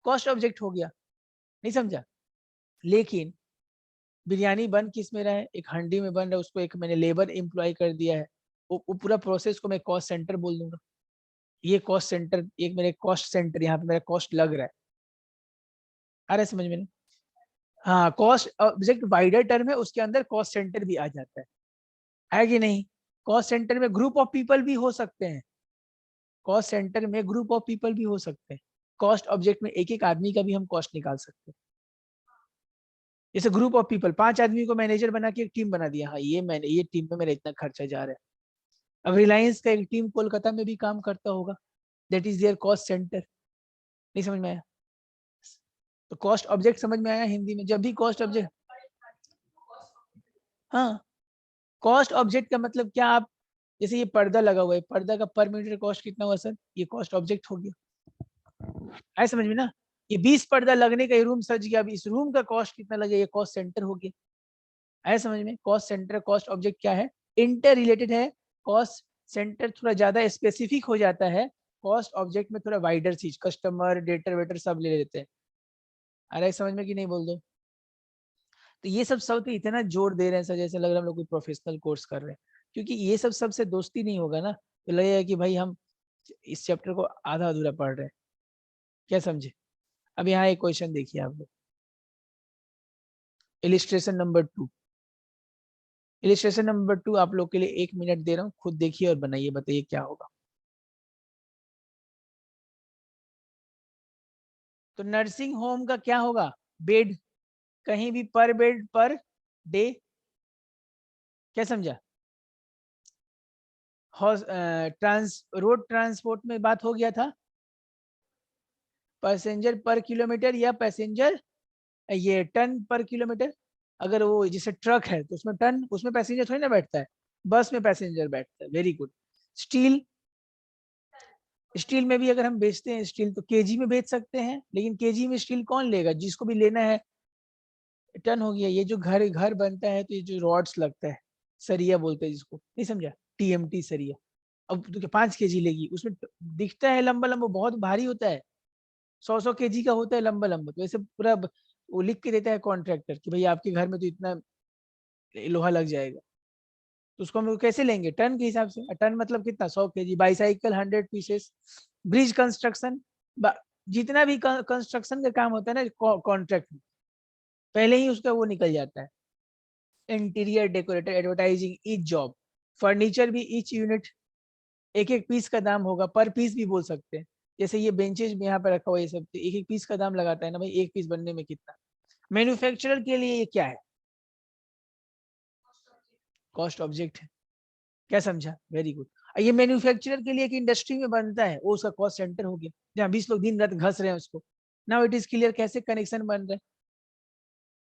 कॉस्ट ऑब्जेक्ट हो गया, नहीं समझा। लेकिन बिरयानी बन किस में रहा है, एक हंडी में बन रहा है, उसको एक मैंने लेबर एम्प्लॉय कर दिया है, वो पूरा प्रोसेस को मैं कॉस्ट सेंटर बोल दूंगा। ये कॉस्ट सेंटर, एक मेरे कॉस्ट सेंटर, यहाँ पे मेरा कॉस्ट लग रहा है, आ रहा है समझ में नहीं। हाँ, कॉस्ट ऑब्जेक्ट वाइडर टर्म है, उसके अंदर कॉस्ट सेंटर भी आ जाता है कि नहीं। कॉस्ट सेंटर में ग्रुप ऑफ पीपल भी हो सकते हैं, कॉस्ट सेंटर में ग्रुप ऑफ पीपल भी हो सकते हैं, कॉस्ट ऑब्जेक्ट में एक एक आदमी का भी हम कॉस्ट निकाल सकते हैं। जैसे ग्रुप ऑफ पीपल, 5 आदमी को मैनेजर बना के एक टीम बना दिया, हाँ ये मैंने, ये टीम में मेरा इतना खर्चा जा रहा है। अब रिलायंस का एक टीम कोलकाता में भी काम करता होगा, that is there cost centre, नहीं समझ में आया। तो कॉस्ट ऑब्जेक्ट समझ में आया हिंदी में, जब भी कॉस्ट ऑब्जेक्ट, हाँ कॉस्ट ऑब्जेक्ट का मतलब क्या, आप जैसे ये पर्दा लगा हुआ है, पर्दा का पर मीटर कॉस्ट कितना हुआ सर, ये कॉस्ट ऑब्जेक्ट हो गया, आया समझ में ना। ये 20 पर्दा लगने का ये रूम सज गया, अब इस रूम का कॉस्ट कितना लगे, ये कॉस्ट सेंटर हो गया, आया समझ में। कॉस्ट सेंटर कॉस्ट ऑब्जेक्ट क्या है, इंटर रिलेटेड है। कॉस्ट सेंटर थोड़ा ज्यादा स्पेसिफिक हो जाता है, कॉस्ट ऑब्जेक्ट में थोड़ा वाइडर चीज, कस्टमर डेटर वेटर सब ले लेते हैं, आ रहा है समझ में कि नहीं बोल दो। तो ये सब सब तो इतना जोर दे रहे हैं सर, जैसे लग रहा है हम लोग कोई प्रोफेशनल कोर्स कर रहे हैं, क्योंकि ये सब सबसे दोस्ती नहीं होगा ना, तो लगेगा कि भाई हम इस चैप्टर को आधा अधूरा पढ़ रहे हैं, क्या समझे। अब यहाँ एक क्वेश्चन देखिए आप लोग, इलिस्ट्रेशन नंबर 2, इलिस्ट्रेशन नंबर 2 आप लोग के लिए 1 मिनट दे रहा हूँ, खुद देखिए और बनाइए, बताइए क्या होगा। तो नर्सिंग होम का क्या होगा, बेड, कहीं भी पर बेड पर डे, क्या समझा। रोड ट्रांसपोर्ट में बात हो गया था, पैसेंजर पर किलोमीटर या पैसेंजर ये टन पर किलोमीटर। अगर वो जैसे ट्रक है तो उसमें टन, उसमें पैसेंजर थोड़ी ना बैठता है, बस में पैसेंजर बैठता है, वेरी गुड। स्टील, स्टील में भी अगर हम बेचते हैं स्टील तो केजी में बेच सकते हैं, लेकिन केजी में स्टील कौन लेगा, जिसको भी लेना है टन हो गया। ये जो घर घर बनता है तो ये जो रॉड्स लगता है, सरिया बोलते हैं जिसको, नहीं समझा, टीएमटी सरिया। अब तो 5 केजी लेगी, उसमें दिखता है लंबा लंबा, बहुत भारी होता है, 100 केजी का होता है लंबा लंबा, तो ऐसे पूरा वो लिख के देता है कॉन्ट्रैक्टर कि भाई आपके घर में तो इतना लोहा लग जाएगा, तो उसको हम कैसे लेंगे, टन के हिसाब से। टन मतलब कितना, 100 KG, bicycle 100 pieces, bridge construction, जितना भी कंस्ट्रक्शन का काम होता है ना कॉन्ट्रैक्ट में, पहले ही उसका वो निकल जाता है। Interior decorator, advertising, each job, furniture भी ईच यूनिट, एक एक पीस का दाम होगा, पर पीस भी बोल सकते हैं। जैसे ये बेंचेज में यहाँ पे रखा हुआ, ये सब एक एक पीस का दाम लगाता है ना भाई, एक पीस बनने में कितना। मैन्युफैक्चरर के लिए ये क्या है, कॉस्ट ऑब्जेक्ट है, क्या समझा, वेरी गुड। ये मैन्युफैक्चरर के लिए एक इंडस्ट्री में बनता है, वो उसका कॉस्ट सेंटर हो गया, जहाँ 20 लोग दिन रात घस रहे हैं उसको। नाउ इट इज क्लियर कैसे कनेक्शन बन रहा है।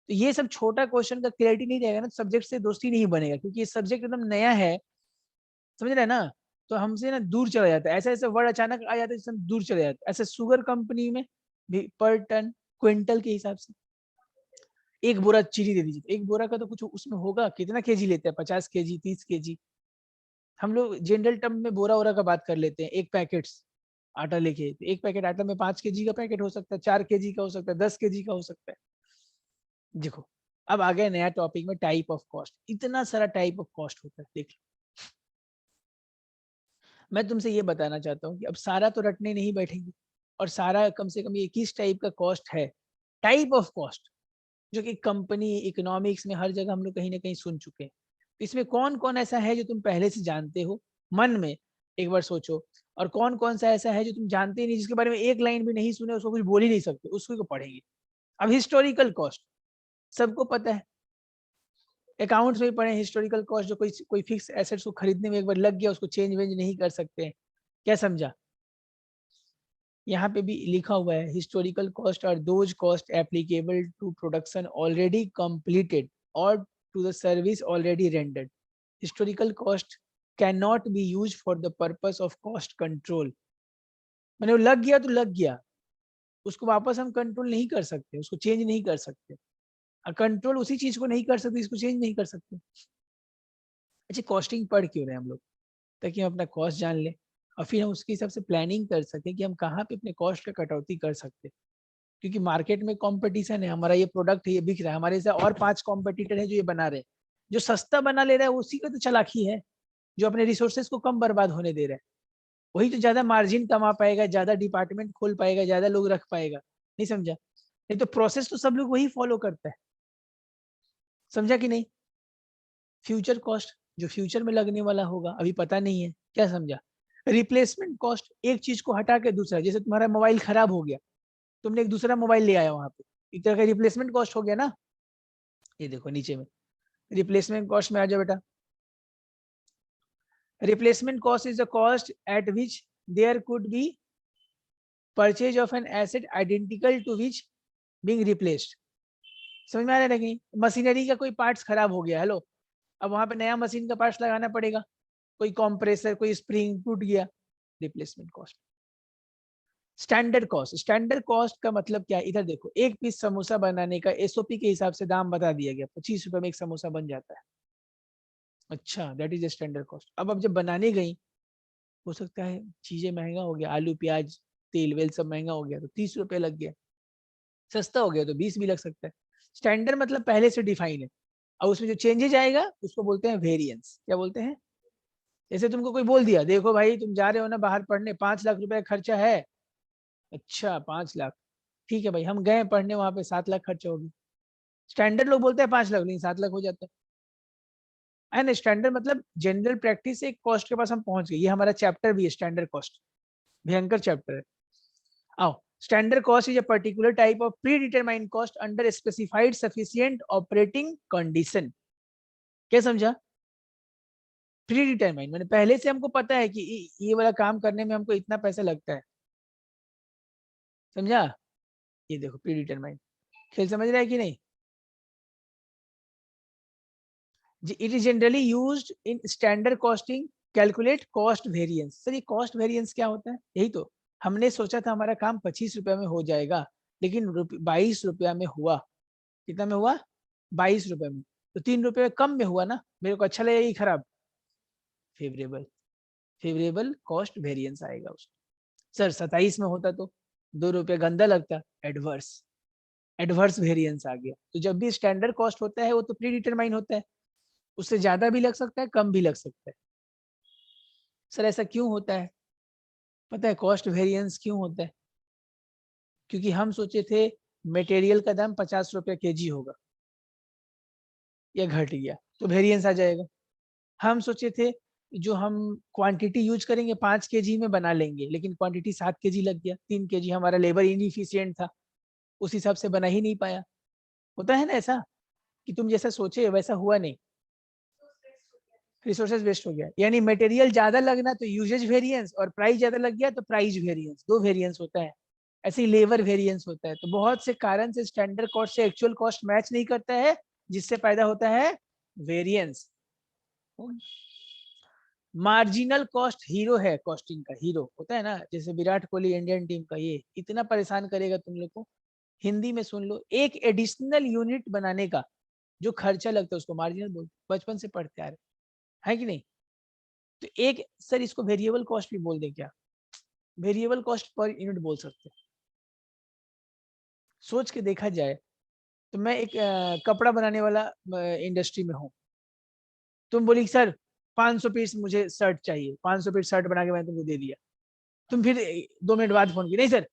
तो ये सब छोटा क्वेश्चन का क्लियरिटी नहीं रहेगा ना, सब्जेक्ट से दोस्ती नहीं बनेगा, क्योंकि ये सब्जेक्ट एकदम नया है, समझ रहे हैं ना। तो हमसे ना दूर चला जाता है, ऐसे ऐसे वर्ड अचानक आ जाते हैं जिससे हम दूर चले जाते हैं। ऐसे शुगर कंपनी में भी पर टन क्विंटल के हिसाब से, एक बोरा चीनी दे दीजिए, एक बोरा का तो कुछ उसमें होगा, कितना केजी लेते हैं, 50 केजी, 30 केजी। हम लोग जनरल टर्म में बोरा वोरा का बात कर लेते हैं, एक पैकेट आटा लेके, एक पैकेट आटा में 5 केजी का पैकेट हो सकता है, 4 केजी का हो सकता है, 10 केजी का हो सकता है। देखो, अब आ गया नया टॉपिक में, टाइप ऑफ कॉस्ट, इतना सारा टाइप ऑफ कॉस्ट होता है, देख लो। मैं तुमसे ये बताना चाहता हूँ कि अब सारा तो रटने नहीं बैठेंगे, और सारा कम से कम ये किस टाइप का कॉस्ट है, टाइप ऑफ कॉस्ट, जो कि कंपनी इकोनॉमिक्स में हर जगह हम लोग कहीं ना कहीं सुन चुके हैं। तो इसमें कौन कौन ऐसा है जो तुम पहले से जानते हो, मन में एक बार सोचो, और कौन कौन सा ऐसा है जो तुम जानते ही नहीं, जिसके बारे में एक लाइन भी नहीं सुने, उसको कुछ बोल ही नहीं सकते, उसको पढ़ेंगे। अब हिस्टोरिकल कॉस्ट सबको पता है, अकाउंट्स में पढ़े हिस्टोरिकल कॉस्ट, जो कोई कोई फिक्स एसेट्स को खरीदने में एक बार लग गया, उसको चेंज वेंज नहीं कर सकते हैं, क्या समझा। यहाँ पे भी लिखा हुआ है, historical cost are those cost applicable to production already completed और to the service already rendered. Historical cost can not be use for the purpose of cost control. मैंने वो लग गया तो लग गया, उसको वापस हम कंट्रोल नहीं कर सकते, उसको चेंज नहीं कर सकते, कंट्रोल उसी चीज को नहीं कर सकते, इसको चेंज नहीं कर सकते। अच्छा, कॉस्टिंग पढ़ क्यों रहे हैं हम लोग? ताकि हम अपना कॉस्ट जान लें और फिर हम उसके हिसाब से प्लानिंग कर सकें कि हम कहाँ पे अपने कॉस्ट का कटौती कर सकते हैं। क्योंकि मार्केट में कंपटीशन है, हमारा ये प्रोडक्ट है, ये बिक रहा है, हमारे से और 5 कॉम्पिटिटर है जो ये बना रहे हैं। जो सस्ता बना ले रहा है उसी का तो चालाकी है, जो अपने रिसोर्सेज को कम बर्बाद होने दे रहा है वही तो ज्यादा मार्जिन कमा पाएगा, ज्यादा डिपार्टमेंट खोल पाएगा, ज्यादा लोग रख पाएगा। नहीं समझा? नहीं तो प्रोसेस तो सब लोग वही फॉलो करता है। समझा कि नहीं? फ्यूचर कॉस्ट, जो फ्यूचर में लगने वाला होगा अभी पता नहीं है, क्या समझा? रिप्लेसमेंट कॉस्ट, एक चीज को हटा के दूसरा, जैसे तुम्हारा मोबाइल खराब हो गया, तुमने एक दूसरा मोबाइल ले आया वहां पे, एक तरह का रिप्लेसमेंट कॉस्ट हो गया ना। ये देखो नीचे में रिप्लेसमेंट कॉस्ट में आ जाओ बेटा। Replacement cost is the cost at which there could be purchase of an asset identical to which being replaced. समझ में आ रहा है नहीं? मशीनरी का कोई पार्ट्स खराब हो गया, हेलो, अब वहां पे नया मशीन का पार्ट्स लगाना पड़ेगा, कोई कंप्रेसर, कोई स्प्रिंग टूट गया, replacement cost. Standard cost, standard cost का मतलब क्या है? इधर देखो, एक पीस समोसा बनाने का एसओपी के हिसाब से दाम बता दिया गया, 25 रुपए में एक समोसा बन जाता है। अच्छा, दैट इज स्टैंडर्ड कॉस्ट। अब जब बनाने गई, हो सकता है चीजें महंगा हो गया, आलू प्याज तेल वेल सब महंगा हो गया तो 30 रुपए लग गया, सस्ता हो गया तो 20 भी लग सकता है। स्टैंडर्ड मतलब पहले से डिफाइन है, और उसमें जो चेंजेज आएगा उसको बोलते हैं वेरिएंस। क्या बोलते हैं? जैसे तुमको कोई बोल दिया, देखो भाई तुम जा रहे हो ना बाहर पढ़ने, 5 लाख रुपए का खर्चा है। अच्छा, 5 लाख, ठीक है भाई, हम गए पढ़ने, वहां पे 7 लाख खर्चा होगी। स्टैंडर्ड लोग बोलते हैं 5 लाख, नहीं 7 लाख हो जाता है ना। स्टैंडर्ड मतलब जनरल प्रैक्टिस से एक कॉस्ट के पास हम पहुंच गए। ये हमारा चैप्टर भी है, स्टैंडर्ड कॉस्ट, भयंकर चैप्टर है। आओ, standard cost is a particular type of pre determined cost under specified sufficient operating condition. क्या समझा? प्री डिटरमाइंड मैंने पहले से हमको पता है कि ये वाला काम करने में हमको इतना पैसा लगता है। समझा? ये देखो प्री डिटरमाइंड, खेल समझ रहा है कि नहीं? It is generally used in standard costing calculate cost variance. Sir ये कॉस्ट वेरिएंस क्या होता है? यही तो, हमने सोचा था हमारा काम 25 रुपया में हो जाएगा, लेकिन 22 रुपया में हुआ। कितना में हुआ? 22 रुपये में। तो 3 रुपये कम में हुआ ना, मेरे को अच्छा लगेगा कि खराब? फेवरेबल, फेवरेबल कॉस्ट वेरिएंस आएगा उसको। सर 27 में होता तो 2 रुपये गंदा लगता, एडवर्स, एडवर्स वेरिएंस आ गया। तो जब भी स्टैंडर्ड कॉस्ट होता है वो तो प्री डिटरमाइन होता है, उससे ज्यादा भी लग सकता है, कम भी लग सकता है। सर ऐसा क्यों होता है? पता है कॉस्ट वेरिएंस क्यों होता है? क्योंकि हम सोचे थे मटेरियल का दाम 50 रुपये kg होगा, या घट गया तो वेरिएंस आ जाएगा। हम सोचे थे जो हम क्वांटिटी यूज करेंगे 5 kg में बना लेंगे, लेकिन क्वांटिटी 7 kg लग गया, 3 kg हमारा लेबर इनफिशियंट था, उस हिसाब से बना ही नहीं पाया। होता है ना ऐसा, कि तुम जैसा सोचे वैसा हुआ नहीं, रिसोर्सेज वेस्ट हो गया। यानी मटेरियल ज्यादा लगना तो यूजेज वेरिएंस, और प्राइस ज्यादा लग गया तो प्राइस वेरिएंस, दो वेरिएंस होता है। ऐसे ही लेबर वेरिएंस होता है। तो बहुत से कारण से स्टैंडर्ड कॉस्ट से एक्चुअल कॉस्ट मैच नहीं करता है, जिससे पैदा होता है वेरिएंस। मार्जिनल कॉस्ट हीरो है, कॉस्टिंग का हीरो होता है ना, जैसे विराट कोहली इंडियन टीम का, ये इतना परेशान करेगा तुम लोग को। हिंदी में सुन लो, एक एडिशनल यूनिट बनाने का जो खर्चा लगता है उसको मार्जिनल बोलते हैं, बचपन से पढ़ते आ रहे हैं कि नहीं? तो एक, सर इसको वेरिएबल कॉस्ट भी बोल दे क्या? वेरिएबल कॉस्ट पर यूनिट बोल सकते हैं। सोच के देखा जाए तो मैं एक कपड़ा बनाने वाला इंडस्ट्री में हूँ, तुम बोली सर 500 पीस मुझे शर्ट चाहिए, 500 पीस शर्ट बना के मैंने तुमको दे दिया, तुम फिर 2 मिनट बाद फोन की, नहीं सर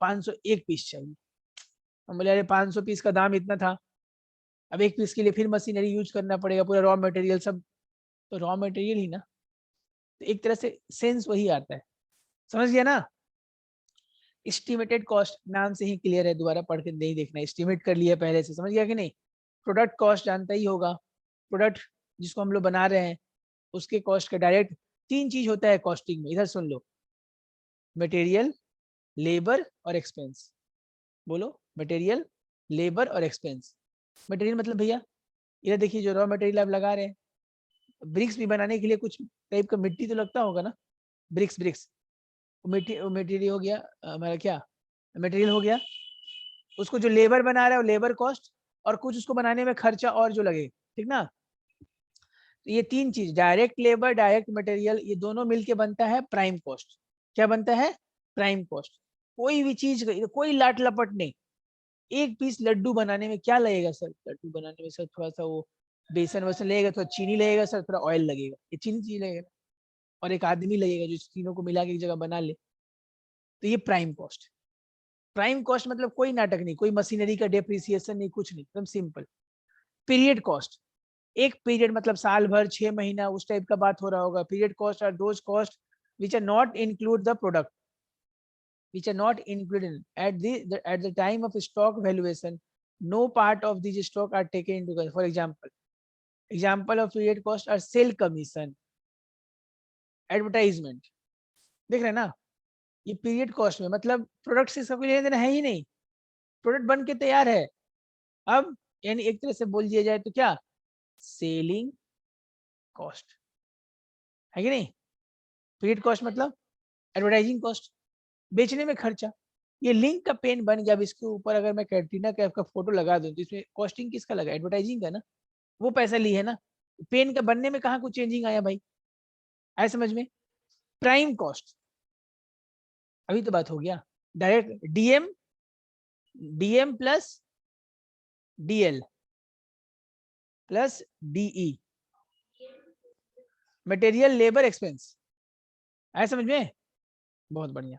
501 पीस चाहिए। हम बोले अरे 500 पीस का दाम इतना था, अब एक पीस के लिए फिर मशीनरी यूज करना पड़ेगा, पूरा रॉ मटेरियल सब, तो रॉ मटेरियल ही ना। तो एक तरह से सेंस वही आता है। समझ गया ना? एस्टिमेटेड कॉस्ट नाम से ही क्लियर है, दोबारा पढ़ के नहीं देखना, एस्टिमेट कर लिया पहले से, समझ गया कि नहीं? प्रोडक्ट कॉस्ट जानता ही होगा, प्रोडक्ट जिसको हम लोग बना रहे हैं उसके कॉस्ट का डायरेक्ट 3 चीज होता है कॉस्टिंग में, इधर सुन लो, मटेरियल, लेबर और एक्सपेंस। बोलो, मटेरियल, लेबर और एक्सपेंस। मटेरियल मतलब भैया, इधर देखिए जो रॉ मटेरियल आप लगा रहे हैं, ब्रिक्स भी बनाने के लिए कुछ टाइप का मिट्टी तो लगता होगा ना, ब्रिक्स ब्रिक्स, मिट्टी मटेरियल हो गया, हमारा क्या मटेरियल हो गया। उसको जो लेबर बना रहा है वो लेबर कॉस्ट, और कुछ उसको बनाने में खर्चा और जो लगे, ठीक ना। तो ये तीन चीज, डायरेक्ट लेबर, डायरेक्ट मटेरियल, ये दोनों मिलके बनता है प्राइम कॉस्ट। क्या बनता है? Prime cost. कोई भी चीज, कोई लाट लपट नहीं। एक पीस लड्डू बनाने में क्या लगेगा सर? लड्डू बनाने में सर थोड़ा सा वो बेसन वसन लगेगा, थोड़ा चीनी लगेगा सर, थोड़ा ऑयल लगेगा, ये चीनी चीज लगेगा, और एक आदमी लगेगा जो तीनों को मिला के एक जगह बना ले। तो ये प्राइम कॉस्ट। प्राइम कॉस्ट मतलब कोई नाटक नहीं, कोई मशीनरी का डेप्रिसिएशन नहीं, कुछ नहीं, एकदम सिंपल। पीरियड कॉस्ट, एक पीरियड मतलब साल भर, 6 महीना, उस टाइप का बात हो रहा होगा। Period cost are those cost which are not include the product, which are not included at the time of stock valuation. No part of these stock are taken into account. For example of period cost are sale commission, advertisement. देख रहे हैं ना, ये पीरियड कॉस्ट में मतलब प्रोडक्ट से सब लेना देना है ही नहीं, प्रोडक्ट बन के तैयार है। अब यानी एक तरह से बोल दिया जाए तो क्या, सेलिंग कॉस्ट है कि नहीं। पीरियड कॉस्ट मतलब एडवर्टाइजिंग कॉस्ट, बेचने में खर्चा। ये लिंक का पेन बन गया। अब इसके ऊपर अगर मैं कैटरीना कैफ का फोटो लगा दूं तो इसमें कॉस्टिंग किसका लगा? एडवर्टाइजिंग का ना, वो पैसा ली है ना। पेन का बनने में कहाँ कुछ चेंजिंग आया भाई? आया समझ में? प्राइम कॉस्ट, अभी तो बात हो गया। Direct DM, DM plus DL plus DE, material labour expense. आया समझ में? बहुत बढ़िया।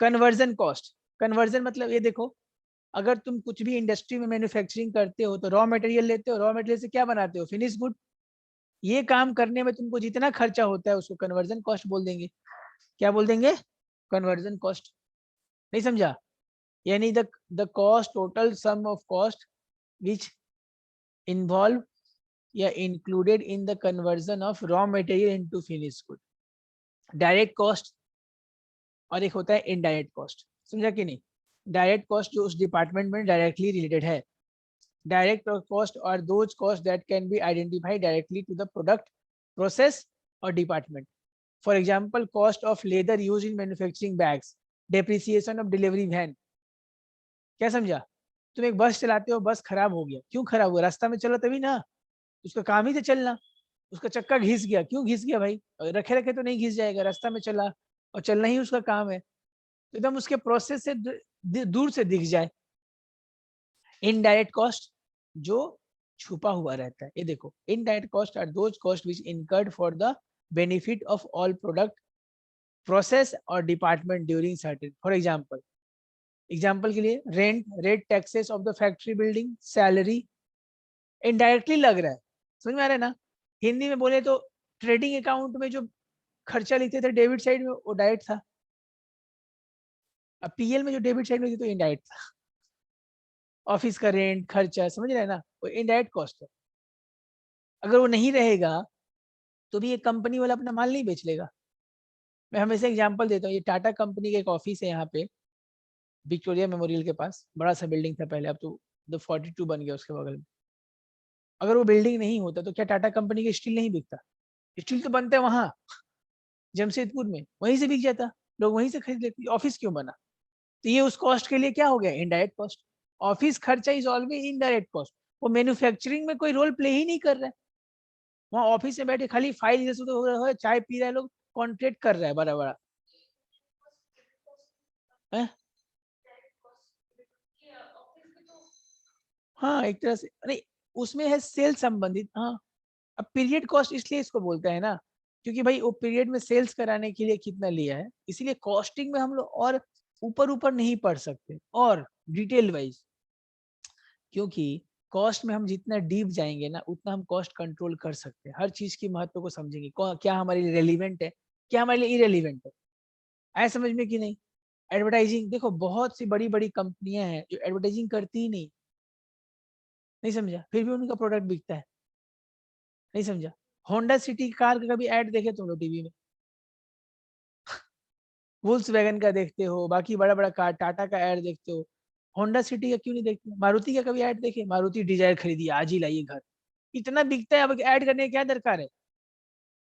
कन्वर्जन कॉस्ट, कन्वर्जन मतलब ये देखो, अगर तुम कुछ भी इंडस्ट्री में मैन्युफैक्चरिंग करते हो तो रॉ मटेरियल लेते हो, रॉ मटेरियल से क्या बनाते हो? Finish good. ये काम करने में तुमको जितना खर्चा होता है उसको कन्वर्जन कॉस्ट बोल देंगे। क्या बोल देंगे? Conversion cost. नहीं समझा? यानी the cost, total sum of cost which involve या included in the conversion of raw material into finish good. Direct cost और एक होता है इनडायरेक्ट कॉस्ट। समझा कि नहीं? डायरेक्ट कॉस्ट जो उस डिपार्टमेंट में डायरेक्टली रिलेटेड है। डायरेक्ट कॉस्ट और those cost that can be identified directly to the product, process और department. For example, cost of leather use in manufacturing bags, depreciation of delivery van. क्या समझा? तुम एक बस चलाते हो, बस खराब हो गया, क्यों खराब हुआ? रास्ता में चलो तभी ना, उसका काम ही तो चलना। उसका चक्का घिस गया, क्यों घिस गया भाई? रखे रखे तो नहीं घिस जाएगा, रास्ता में चला और चलना ही उसका काम है, तो एकदम उसके प्रोसेस से दूर से दिख जाए। इनडायरेक्ट कॉस्ट जो छुपा हुआ रहता है, ये देखो, indirect cost are those cost which incurred for the benefit of all product, process और department during certain. For example, example के लिए rent, rate, taxes of the factory building, salary, indirectly लग रहा है। समझ में आ रहा है ना? हिंदी में बोले तो ट्रेडिंग अकाउंट में जो खर्चा लिखते थे डेबिट साइड में, वो डायरेक्ट था। अब पीएल में जो डेबिट साइड में थी तो इनडायरेक्ट था। ऑफिस का रेंट, खर्चा, समझ रहे हैं ना, वो इनडायरेक्ट कॉस्ट है। अगर वो नहीं रहेगा तो भी ये कंपनी वाला अपना माल नहीं बेच लेगा। मैं हमेशा एग्जांपल देता हूँ, ये टाटा कंपनी का एक ऑफिस है यहाँ पे विक्टोरिया मेमोरियल के पास, बड़ा सा बिल्डिंग था पहले, अब तो द 42 बन गया उसके बगल में। अगर वो बिल्डिंग नहीं होता तो क्या टाटा कंपनी का स्टील नहीं बिकता? स्टील तो बनता है वहां जमशेदपुर में, वहीं से बिक जाता, लोग वहीं से खरीद लेते। ऑफिस क्यों बना? तो ये उस कॉस्ट के लिए क्या हो गया? Indirect cost. ऑफिस खर्चा इज ऑलवेज इनडायरेक्ट कॉस्ट। वो मैन्युफैक्चरिंग में कोई रोल प्ले ही नहीं कर रहा है। वहाँ ऑफिस में बैठे खाली फाइल जैसे तो हो रहा है, चाय पी रहे हैं लोग, कॉन्ट्रैक्ट कर रहा है बड़ा बड़ा है? हाँ एक तरह से नहीं, उसमें है सेल संबंधित। हाँ, अब पीरियड कॉस्ट इसलिए इसको बोलते हैं ना, क्योंकि भाई वो पीरियड में सेल्स कराने के लिए कितना लिया है, इसीलिए कॉस्टिंग में हम लोग और ऊपर ऊपर नहीं पढ़ सकते और डिटेल वाइज, क्योंकि कॉस्ट में हम जितना डीप जाएंगे ना उतना हम कॉस्ट कंट्रोल कर सकते हैं। हर चीज की महत्व को समझेंगे, क्या हमारे लिए रेलिवेंट है, क्या हमारे लिए इरेलीवेंट है। आए समझ में कि नहीं? एडवर्टाइजिंग देखो, बहुत सी बड़ी बड़ी कंपनियां हैं जो एडवर्टाइजिंग करती ही नहीं। नहीं समझा? फिर भी उनका प्रोडक्ट बिकता है। नहीं समझा? होंडा सिटी कार का कभी ऐड देखे तुम लोग टीवी में? वुल्स वैगन का देखते हो, बाकी बड़ा बड़ा कार टाटा का ऐड देखते हो, होंडा सिटी का क्यों नहीं देखते? मारुति का कभी ऐड देखे? मारुति डिजायर खरीदी, आज ही लाइए घर, इतना बिकता है, अब ऐड करने की क्या दरकार है?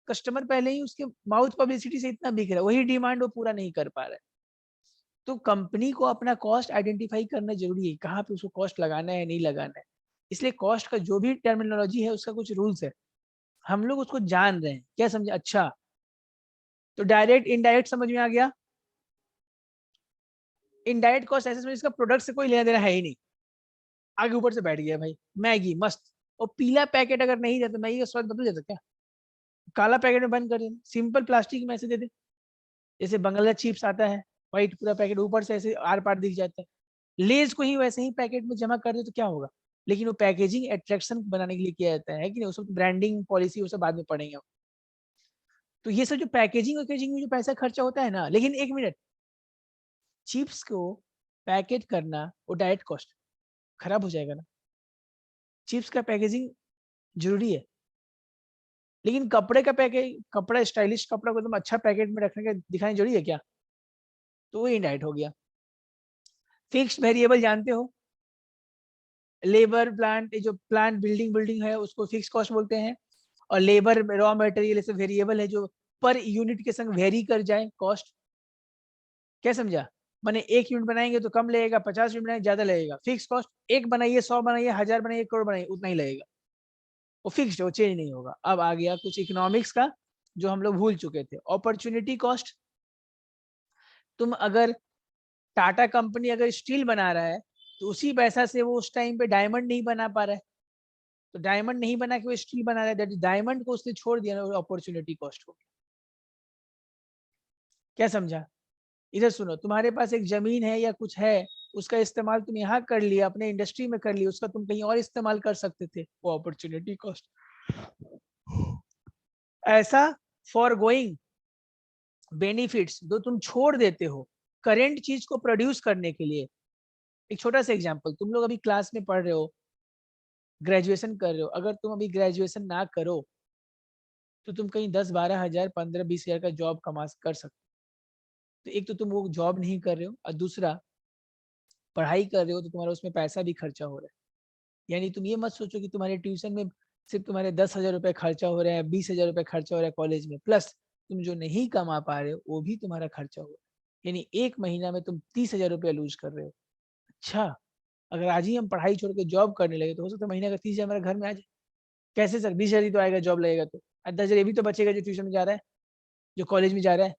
कस्टमर पहले ही उसके माउथ पब्लिसिटी से इतना बिक रहा है, वही डिमांड वो पूरा नहीं कर पा रहा है। तो कंपनी को अपना कॉस्ट आइडेंटिफाई करना जरूरी है, कहाँ पे उसको कॉस्ट लगाना है नहीं लगाना है। इसलिए कॉस्ट का जो भी टर्मिनोलॉजी है उसका कुछ रूल्स है, हम लोग उसको जान रहे हैं। क्या समझे? अच्छा, तो डायरेक्ट इनडायरेक्ट समझ में आ गया। इनडायरेक्ट कॉस्ट ऐसे समझ इसका प्रोडक्ट से कोई लेना देना है ही नहीं, आगे ऊपर से बैठ गया भाई मैगी मस्त, और पीला पैकेट अगर नहीं देता मैगी का स्वाद बदल जाता क्या? काला पैकेट में बंद कर दे, सिंपल प्लास्टिक में ऐसे दे दे, जैसे बंगला चिप्स आता है व्हाइट पूरा पैकेट, ऊपर से ऐसे आर पार दिख जाता है। लेज को ही वैसे ही पैकेट में जमा कर दे तो क्या होगा? लेकिन वो पैकेजिंग अट्रैक्शन बनाने के लिए किया जाता है कि नहीं, उसको ब्रांडिंग पॉलिसी वो सब बाद में पढ़ेंगे। तो ये सब जो पैकेजिंग वैकेजिंग में जो पैसा खर्चा होता है ना, लेकिन एक मिनट, चिप्स को पैकेट करना वो डायरेक्ट कॉस्ट, खराब हो जाएगा ना। चिप्स का पैकेजिंग जरूरी है, लेकिन कपड़े का पैकेज, कपड़ा स्टाइलिश कपड़ा को एकदम अच्छा पैकेट में रखने का दिखाना जरूरी है क्या? तो वो इनडायरेक्ट हो गया। फिक्स्ड वेरिएबल जानते हो, लेबर प्लांट, जो प्लांट बिल्डिंग बिल्डिंग है उसको फिक्स कॉस्ट बोलते हैं, और लेबर रॉ मटेरियल ऐसे वेरिएबल है जो पर यूनिट के संग वेरी कर जाए कॉस्ट। क्या समझा? मैंने 1 यूनिट बनाएंगे तो कम लगेगा, 50 यूनिट बनाएंगे ज्यादा लगेगा। फिक्स कॉस्ट, एक बनाइए 100 बनाइए 1000 बनाइए करोड़ बनाइए उतना ही लगेगा, वो फिक्स्ड, वो चेंज नहीं होगा। अब आ गया कुछ इकोनॉमिक्स का जो हम लोग भूल चुके थे, अपॉर्चुनिटी कॉस्ट। तुम अगर टाटा कंपनी अगर स्टील बना रहा है तो उसी पैसा से वो उस टाइम पे डायमंड नहीं बना पा रहा है, तो डायमंड नहीं बना के वो स्टील बना रहा है, दैट डायमंड को उसने छोड़ दिया ना, अपॉर्चुनिटी कॉस्ट हो। क्या समझा? इधर सुनो, तुम्हारे पास एक जमीन है या कुछ है, उसका इस्तेमाल तुम यहाँ कर लिया, अपने इंडस्ट्री में कर लिया, उसका तुम कहीं और इस्तेमाल कर सकते थे, वो अपॉर्चुनिटी कॉस्ट। ऐसा फॉर गोइंग बेनिफिट्स जो तुम छोड़ देते हो करेंट चीज को प्रोड्यूस करने के लिए। एक छोटा सा एग्जांपल, तुम लोग अभी क्लास में पढ़ रहे हो, ग्रेजुएशन कर रहे हो, अगर तुम अभी ग्रेजुएशन ना करो तो तुम कहीं 10-12 हजार 15-20 हजार का जॉब कमा कर सकते हो। तो एक तो तुम वो जॉब नहीं कर रहे हो, और दूसरा पढ़ाई कर रहे हो तो तुम्हारा उसमें पैसा भी खर्चा हो रहा है। यानी तुम ये मत सोचो कि तुम्हारे ट्यूशन में सिर्फ तुम्हारे 10 हजार रुपये खर्चा हो रहा है, 20 हजार रुपये खर्चा हो रहा है कॉलेज में, प्लस तुम जो नहीं कमा पा रहे हो वो भी तुम्हारा खर्चा हो रहा है। यानी एक महीना में तुम 30 हजार रुपये लूज कर रहे हो। अच्छा, अगर आज ही हम पढ़ाई छोड़ के जॉब करने लगे तो हो सकता है महीने का 30 हजार हमारे घर में आ जाए। कैसे सर? 20 हजार ही तो आएगा जॉब लगेगा तो, 10 हजार ये भी तो बचेगा जो ट्यूशन में जा रहा है, जो कॉलेज में जा रहा है।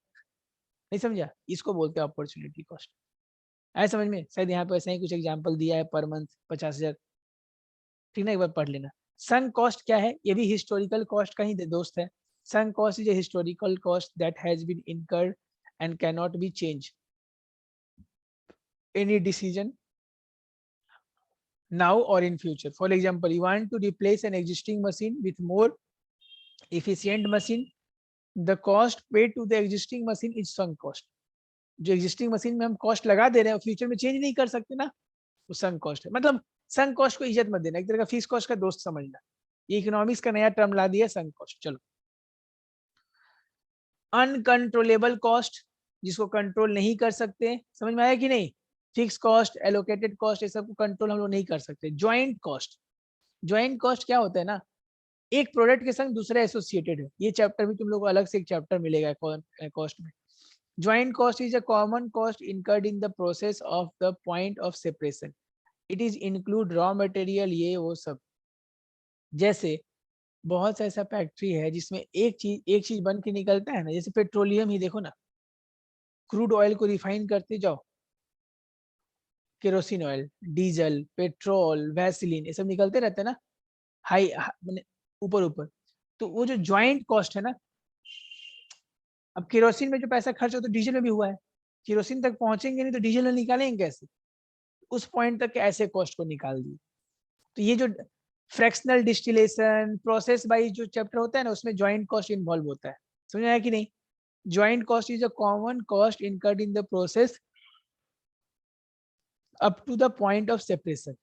नहीं समझा? इसको बोलते हैं अपॉर्चुनिटी कॉस्ट। आए समझ में? शायद यहाँ पे ऐसा ही कुछ एग्जाम्पल दिया है, पर मंथ 50 हजार। ठीक ना, एक बार पढ़ लेना। संक कॉस्ट क्या है? ये भी हिस्टोरिकल कॉस्ट का ही दोस्त है। Sunk cost is a historical cost that has been incurred and can not be change any decision now or in future. For example, you want to replace an existing machine with more efficient machine, the cost paid to the existing machine is sunk cost. जो एग्जिस्टिंग मशीन में हम कॉस्ट लगा दे रहे हैं फ्यूचर में चेंज नहीं कर सकते ना, वो संक कॉस्ट है। मतलब संक कॉस्ट को इज्जत मत देना, एक तरह का फिक्स कॉस्ट का दोस्त समझना। ये इकोनॉमिक्स का नया टर्म ला दिया संक कॉस्ट। चलो, अनकंट्रोलेबल कॉस्ट, जिसको कंट्रोल नहीं कर सकते, समझ में आया कि नहीं? फिक्स कॉस्ट, एलोकेटेड कॉस्ट, ये सब को कंट्रोल हम लोग नहीं कर सकते। ज्वाइंट कॉस्ट, ज्वाइंट कॉस्ट क्या होता है ना, एक प्रोडक्ट के संग दूसरा एसोसिएटेड है। ये चैप्टर भी तुम लोग को अलग से एक चैप्टर मिलेगा कॉस्ट में। Joint cost is a common cost incurred in the process of the point of separation. It is include raw material, ये वो सब। जैसे बहुत सा ऐसा फैक्ट्री है जिसमें एक चीज बन के निकलता है ना, जैसे पेट्रोलियम ही देखो ना, क्रूड ऑयल को रिफाइन करते जाओ, kerosene oil, diesel, petrol, Vaseline, ये सब निकलते रहते हैं ना, हाई मैंने ऊपर ऊपर। तो वो जो ज्वाइंट कॉस्ट है ना, अब केरोसिन में जो पैसा खर्च हो तो डीजल में भी हुआ है, केरोसिन तक पहुंचेंगे नहीं तो डीजल में निकालेंगे कैसे? उस पॉइंट तक ऐसे कॉस्ट को निकाल दिए। तो ये जो फ्रैक्शनल डिस्टिलेशन प्रोसेस वाइज जो चैप्टर होता है ना, उसमें ज्वाइंट कॉस्ट इन्वॉल्व होता है। समझ आया कि नहीं? Joint cost is a common cost incurred in the process up to the point of separation.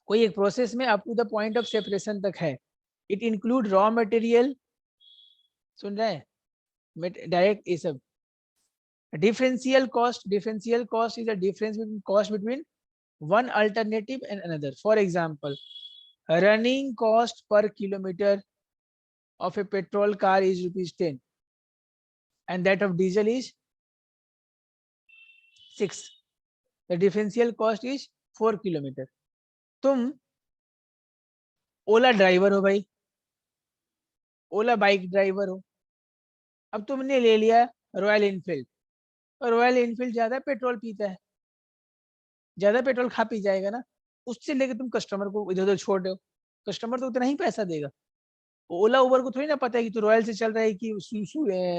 कोई एक प्रोसेस में up to the point of separation तक है। इट इंक्लूड रॉ मटेरियल, सुन रहे हैं, डायरेक्ट ये सब। differential cost is a difference between cost between one alternative and another. For example, running cost per kilometer of a petrol car is ₹10 and that of diesel is 6. The differential cost is 4 kilometer. तुम ओला ड्राइवर हो भाई, ओला बाइक ड्राइवर हो। अब तुमने ले लिया रॉयल इनफील्ड, और रॉयल इनफील्ड ज्यादा पेट्रोल पीता है, ज्यादा पेट्रोल खा पी जाएगा ना, उससे लेके तुम कस्टमर को इधर उधर छोड़ रहे हो, कस्टमर तो उतना ही पैसा देगा। ओला उबर को थोड़ी ना पता है कि तू रॉयल से चल रहा है कि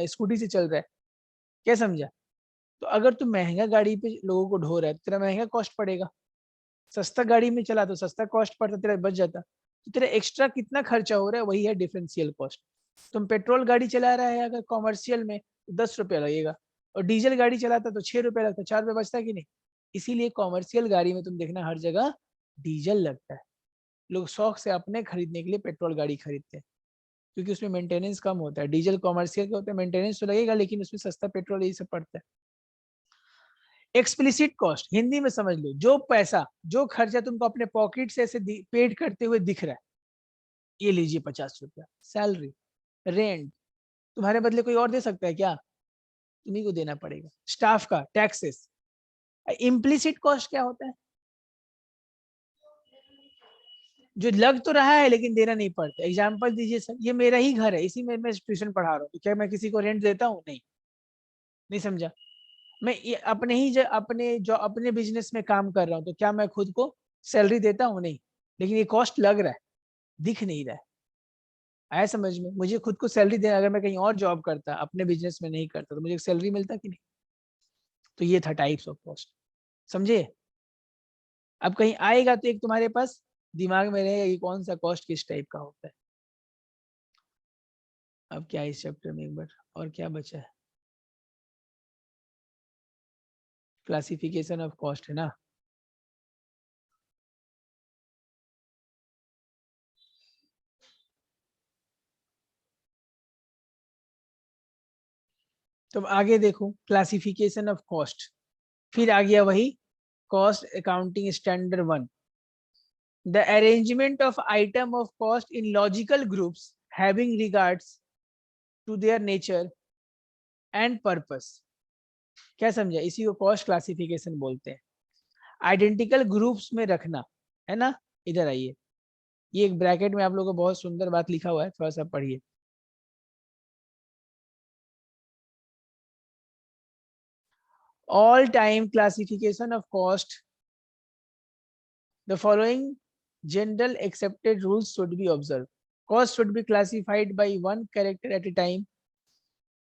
स्कूटी से चल रहा है, क्या समझा। तो अगर तू महंगा गाड़ी पे लोगों को ढो रहा है तो तेरा महंगा कॉस्ट पड़ेगा, सस्ता गाड़ी में चला तो सस्ता कॉस्ट पड़ता, तेरा बच जाता। तो तेरा एक्स्ट्रा कितना खर्चा हो रहा है, वही है डिफरेंशियल कॉस्ट। तुम पेट्रोल गाड़ी चला रहा है अगर कॉमर्शियल में तो 10 रुपया लगेगा, और डीजल गाड़ी चलाता तो 6 रुपया लगता, 4 रुपया बचता कि नहीं। इसीलिए कॉमर्शियल गाड़ी में तुम देखना हर जगह डीजल लगता है। लोग शौक से अपने खरीदने के लिए पेट्रोल गाड़ी खरीदते हैं, क्योंकि उसमें मेंटेनेंस कम होता है। डीजल कॉमर्शियल के होते हैं, मेंटेनेंस तो लगेगा लेकिन उसमें सस्ता पेट्रोल यही सब पड़ता है। एक्सप्लिसिट कॉस्ट हिंदी में समझ लो, जो पैसा जो खर्चा तुमको अपने पॉकेट से ऐसे पेड करते हुए दिख रहा है, ये लीजिए 50 रुपया सैलरी, रेंट, तुम्हारे बदले कोई और दे सकता है क्या, तुम्ही को देना पड़ेगा। स्टाफ का टैक्सेस। इम्प्लिसिट कॉस्ट क्या होता है, जो लग तो रहा है लेकिन देना नहीं पड़ता। एग्जाम्पल दीजिए सर, ये मेरा ही घर है, इसी में मैं ट्यूशन पढ़ा रहा हूँ, तो क्या मैं किसी को रेंट देता हूँ, नहीं। नहीं समझा। मैं ये अपने बिजनेस में काम कर रहा हूँ, तो क्या मैं खुद को सैलरी देता हूँ, नहीं। लेकिन ये कॉस्ट लग रहा है, दिख नहीं रहा है। आया समझ में। मुझे खुद को सैलरी देना, अगर मैं कहीं और जॉब करता अपने बिजनेस में नहीं करता तो मुझे सैलरी मिलता कि नहीं। तो ये था टाइप्स ऑफ कॉस्ट, समझे। अब कहीं आएगा तो एक तुम्हारे पास दिमाग में रहेगा कि कौन सा कॉस्ट किस टाइप का होता है। अब क्या है इस चैप्टर में, एक बार और क्या बचा है, क्लासिफिकेशन ऑफ कॉस्ट है ना। तो अब आगे देखो क्लासिफिकेशन ऑफ कॉस्ट, फिर आ गया वही cost accounting standard 1। The arrangement of item of cost in logical groups having regards to their nature and purpose. क्या समझा, इसी को कॉस्ट क्लासिफिकेशन बोलते हैं। आइडेंटिकल ग्रुप्स में रखना, है ना। इधर आइए, ये एक ब्रैकेट में आप लोगों को बहुत सुंदर बात लिखा हुआ है, थोड़ा सा पढ़िए। All time classification of cost, the following general accepted rules should be observed. Cost should be classified by one character at a time.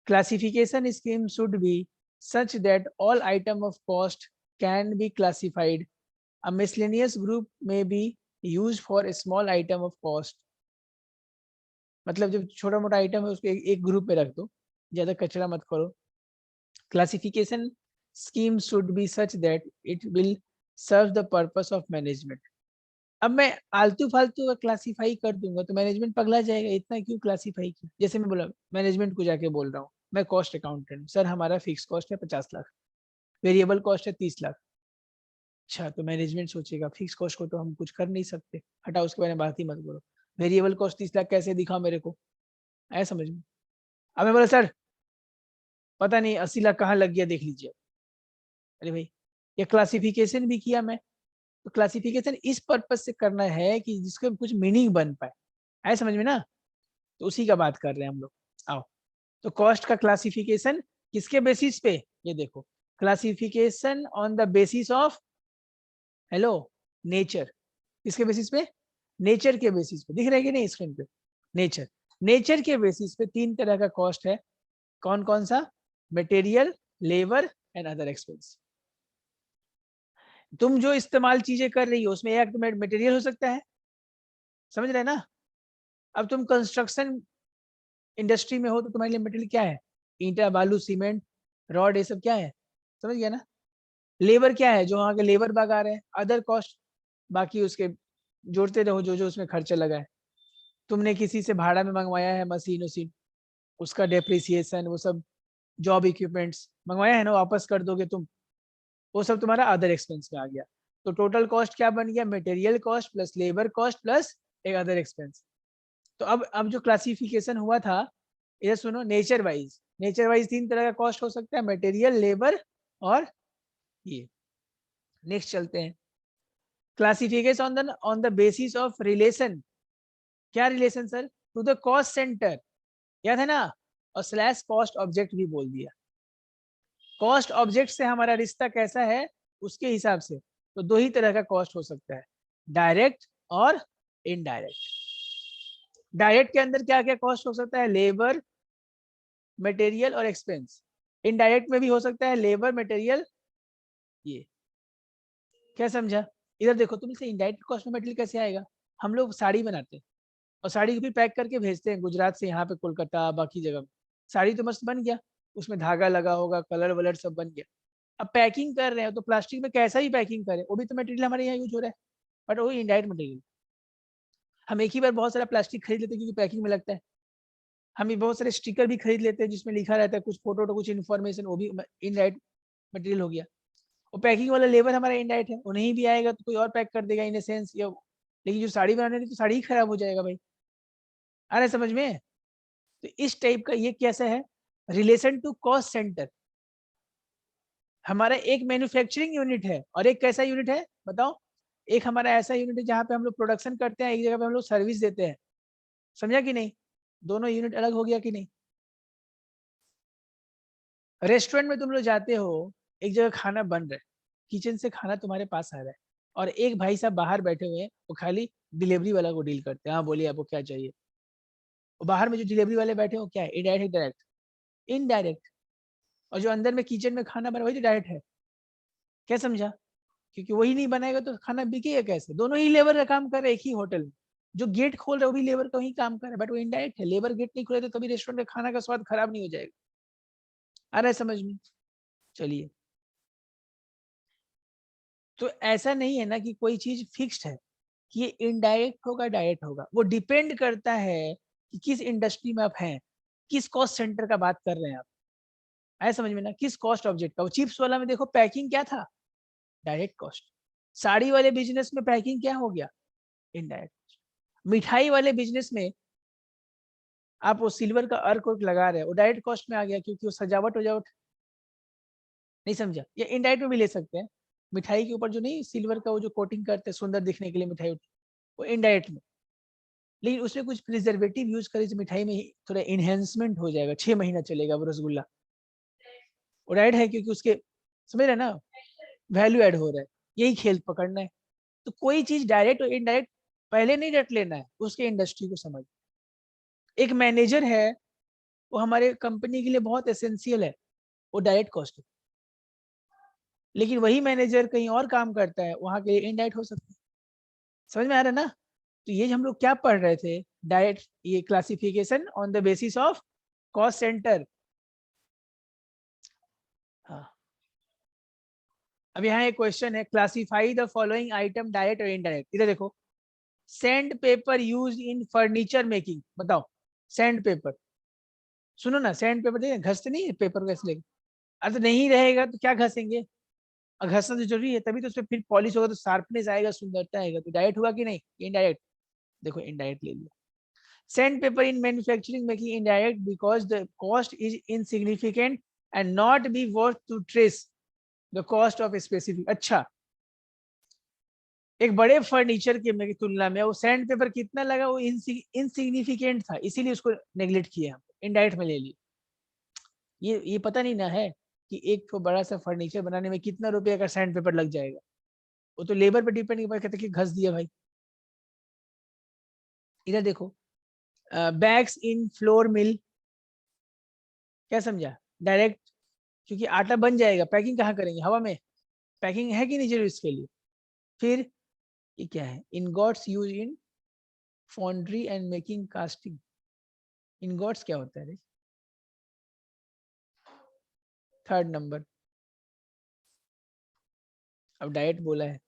Classification scheme should be such that all item of cost can be classified. A miscellaneous group may be used for a small item of cost. मतलब जब छोटा मोटा आइटम है उसको एक ग्रुप में रख दो, ज्यादा कचरा मत करो। Classification scheme should be such that it will serve the purpose of management. अब मैं आलतू फालतू का क्लासीफाई कर दूंगा तो मैनेजमेंट पगला जाएगा, इतना क्यों क्लासीफाई किया। जैसे मैं बोला मैनेजमेंट को जाके बोल रहा हूँ, मैं कॉस्ट अकाउंटेंट, सर हमारा फिक्स कॉस्ट है 50 लाख, वेरिएबल कॉस्ट है 30 लाख। अच्छा, तो मैनेजमेंट सोचेगा फिक्स कॉस्ट को तो हम कुछ कर नहीं सकते, हटा उसके बारे में बात ही मत करो, वेरिएबल कॉस्ट 30 लाख कैसे दिखाओ मेरे को, ऐसा समझ में। अब मैं बोला सर पता नहीं 80 लाख कहाँ लग गया देख लीजिए। अरे भाई, ये क्लासिफिकेशन भी किया मैं, तो क्लासिफिकेशन इस पर्पज से करना है कि जिसका कुछ मीनिंग बन पाए, ऐसा समझ में ना। तो उसी का बात कर रहे हैं हम लोग। आओ, तो कॉस्ट का क्लासिफिकेशन किसके बेसिस पे, ये देखो, classification on the basis of, hello, nature. किसके बेसिस पे, नेचर के बेसिस पे। दिख रहा है कि नहीं स्क्रीन पे, नेचर। नेचर के बेसिस पे 3 तरह का कॉस्ट है। कौन कौन सा, material, labour and other expense. तुम जो इस्तेमाल चीजें कर रही हो उसमें एक तो मटेरियल हो सकता है, समझ रहे हैं ना। अब तुम कंस्ट्रक्शन इंडस्ट्री में हो तो तुम्हारे लिए मटेरियल क्या है, ईंटा बालू सीमेंट रॉड, ये सब क्या है, समझ गया ना। लेबर क्या है, जो वहाँ के लेबर बगा रहे हैं। अदर कॉस्ट, बाकी उसके जोड़ते रहो जो जो उसमें खर्चा लगा है। तुमने किसी से भाड़ा में मंगवाया है मशीन वशीन, उसका डेप्रिसिएशन, वो सब जॉब इक्विपमेंट्स मंगवाया है ना, वापस कर दोगे तुम, वो सब तुम्हारा अदर एक्सपेंस में आ गया। तो टोटल कॉस्ट क्या बन गया, material cost plus labour cost plus एक अदर एक्सपेंस। तो अब जो क्लासिफिकेशन हुआ था, ये सुनो, नेचर वाइज, नेचर वाइज 3 तरह का कॉस्ट हो सकता है, मटेरियल, लेबर और ये। नेक्स्ट चलते हैं, classification on the basis of relation क्या relation sir? To the cost centre, याद है ना, और स्लैश कॉस्ट ऑब्जेक्ट भी बोल दिया। कॉस्ट ऑब्जेक्ट से हमारा रिश्ता कैसा है उसके हिसाब से, तो दो ही तरह का कॉस्ट हो सकता है, डायरेक्ट और इनडायरेक्ट। डायरेक्ट के अंदर क्या क्या कॉस्ट हो सकता है? लेबर, मटेरियल और एक्सपेंस। इनडायरेक्ट में भी हो सकता है लेबर, मटेरियल, ये। क्या समझा? इधर देखो, तुम इसे इनडायरेक्ट कॉस्ट में मटेरियल कैसे आएगा? हम लोग साड़ी बनाते हैं और साड़ी को भी पैक करके भेजते हैं गुजरात से यहाँ पे कोलकाता बाकी जगह। साड़ी तो मस्त बन गया, उसमें धागा लगा होगा, कलर वलर सब बन गया। अब पैकिंग कर रहे हैं तो प्लास्टिक में कैसा ही पैकिंग करें, वो भी तो मटेरियल हमारे यहाँ यूज हो रहा है, बट वो इनडायरेक्ट मटेरियल। हम एक ही बार बहुत सारा प्लास्टिक खरीद लेते हैं क्योंकि पैकिंग में लगता है। हम भी बहुत सारे स्टिकर भी खरीद लेते हैं जिसमें लिखा रहता है कुछ फोटो तो कुछ इन्फॉर्मेशन, वो भी इनडायरेक्ट मटेरियल हो गया। और पैकिंग वाला लेबर हमारा इनडायरेक्ट है, वो नहीं भी आएगा तो कोई और पैक कर देगा इन सेंस, या लेकिन जो साड़ी बनाने की तो साड़ी ही खराब हो जाएगा भाई। आ रहा है समझ में? तो इस टाइप का ये कैसा है, रिलेशन टू कॉस्ट सेंटर। हमारा एक मैन्युफैक्चरिंग यूनिट है और एक कैसा यूनिट है बताओ? एक हमारा ऐसा यूनिट है जहाँ पे हम लोग प्रोडक्शन करते हैं, एक जगह पे हम लोग सर्विस देते हैं। समझा कि नहीं? दोनों यूनिट अलग हो गया कि नहीं? रेस्टोरेंट में तुम लोग जाते हो, एक जगह खाना बन रहा है, किचन से खाना तुम्हारे पास आ रहा है, और एक भाई साहब बाहर बैठे हुए हैं, वो खाली डिलीवरी वाला को डील करते हैं। हाँ बोलिए आपको क्या चाहिए। और बाहर में जो डिलीवरी वाले बैठे हो क्या है, इनडायरेक्ट डायरेक्ट? इनडायरेक्ट। और जो अंदर में किचन में खाना बना वही तो डायरेक्ट है। क्या समझा? क्योंकि वही नहीं बनाएगा तो खाना बिकेगा कैसे? दोनों ही लेबर का काम कर रहे हैं एक ही होटल में। जो गेट खोल रहा है वो भी लेबर का ही काम कर रहा है, बट वो इनडायरेक्ट है। लेबर गेट नहीं खोले तो कभी रेस्टोरेंट का खाना का स्वाद खराब नहीं हो जाएगा। आ रहा है समझ में? चलिए, तो ऐसा नहीं है ना कि कोई चीज फिक्स्ड है कि ये इनडायरेक्ट होगा डायरेक्ट होगा। वो डिपेंड करता है कि किस इंडस्ट्री में आप हैं, किस कॉस्ट सेंटर का बात कर रहे हैं आप। आया समझ में ना? किस कॉस्ट ऑब्जेक्ट का। वो चिप्स वाला में देखो पैकिंग क्या था, डायरेक्ट कॉस्ट। साड़ी वाले बिजनेस में पैकिंग क्या हो गया, इनडायरेक्ट। मिठाई वाले बिजनेस में आप वो सिल्वर का अर्क वर्क लगा रहे हैं, वो डायरेक्ट कॉस्ट में आ गया क्योंकि वो सजावट वजावट। नहीं समझा? या इनडायरेक्ट में भी ले सकते हैं, मिठाई के ऊपर जो नहीं सिल्वर का वो जो कोटिंग करते हैं सुंदर दिखने के लिए मिठाई, वो इनडायरेक्ट में। लेकिन उसमें कुछ प्रिजर्वेटिव यूज करे तो मिठाई में थोड़ा इनहेंसमेंट हो जाएगा, 6 महीना चलेगा वो रसगुल्ला। वो डायरेक्ट है क्योंकि उसके, समझ रहे ना, वैल्यू ऐड हो रहा है। यही खेल पकड़ना है। तो कोई चीज डायरेक्ट और इनडायरेक्ट पहले नहीं रट लेना है, उसके इंडस्ट्री को समझ। एक मैनेजर है, वो हमारे कंपनी के लिए बहुत एसेंशियल है, वो डायरेक्ट कॉस्ट है। लेकिन वही मैनेजर कहीं और काम करता है, वहां के इनडायरेक्ट हो सकता है। समझ में आ रहा है ना? तो ये हम लोग क्या पढ़ रहे थे, डायरेक्ट, ये classification on the basis of cost centre. हाँ, अब यहाँ एक क्वेश्चन है, classify the following item direct और इनडायरेक्ट। इधर देखो, sand paper use in furniture making, बताओ। सैंड पेपर, सुनो ना, सैंड पेपर देखिए घसते नहीं है पेपर कैसे लेके। अरे तो नहीं रहेगा तो क्या घसेंगे, और घसना तो जरूरी है, तभी तो उसमें फिर पॉलिश होगा तो शार्पनेस आएगा, सुंदरता आएगा। तो डायरेक्ट हुआ कि नहीं, इनडायरेक्ट? देखो इनडायरेक्ट ले लिया। Sandpaper in manufacturing making indirect because the cost is insignificant and not be worth to trace the cost of a specific। अच्छा, एक बड़े फर्नीचर के तुलना में वो सैंड पेपर कितना लगा, वो इनसिग्निफिकेंट था, इसीलिए उसको नेग्लेक्ट किया हम, इनडायरेक्ट में ले लिया। ये पता नहीं ना है कि एक तो बड़ा सा फर्नीचर बनाने में कितना रुपया का सैंड पेपर लग जाएगा। वो तो लेबर पे डिपेंड कहते कि घस दिया भाई। इधर देखो, बैग्स इन फ्लोर मिल, क्या समझा? डायरेक्ट, क्योंकि आटा बन जाएगा, पैकिंग कहाँ करेंगे, हवा में। पैकिंग है कि नहीं जरूरी इसके लिए। फिर ये क्या है, ingots use in foundry and making casting. Ingots क्या होता है रे? 3rd number. अब डायरेक्ट बोला है।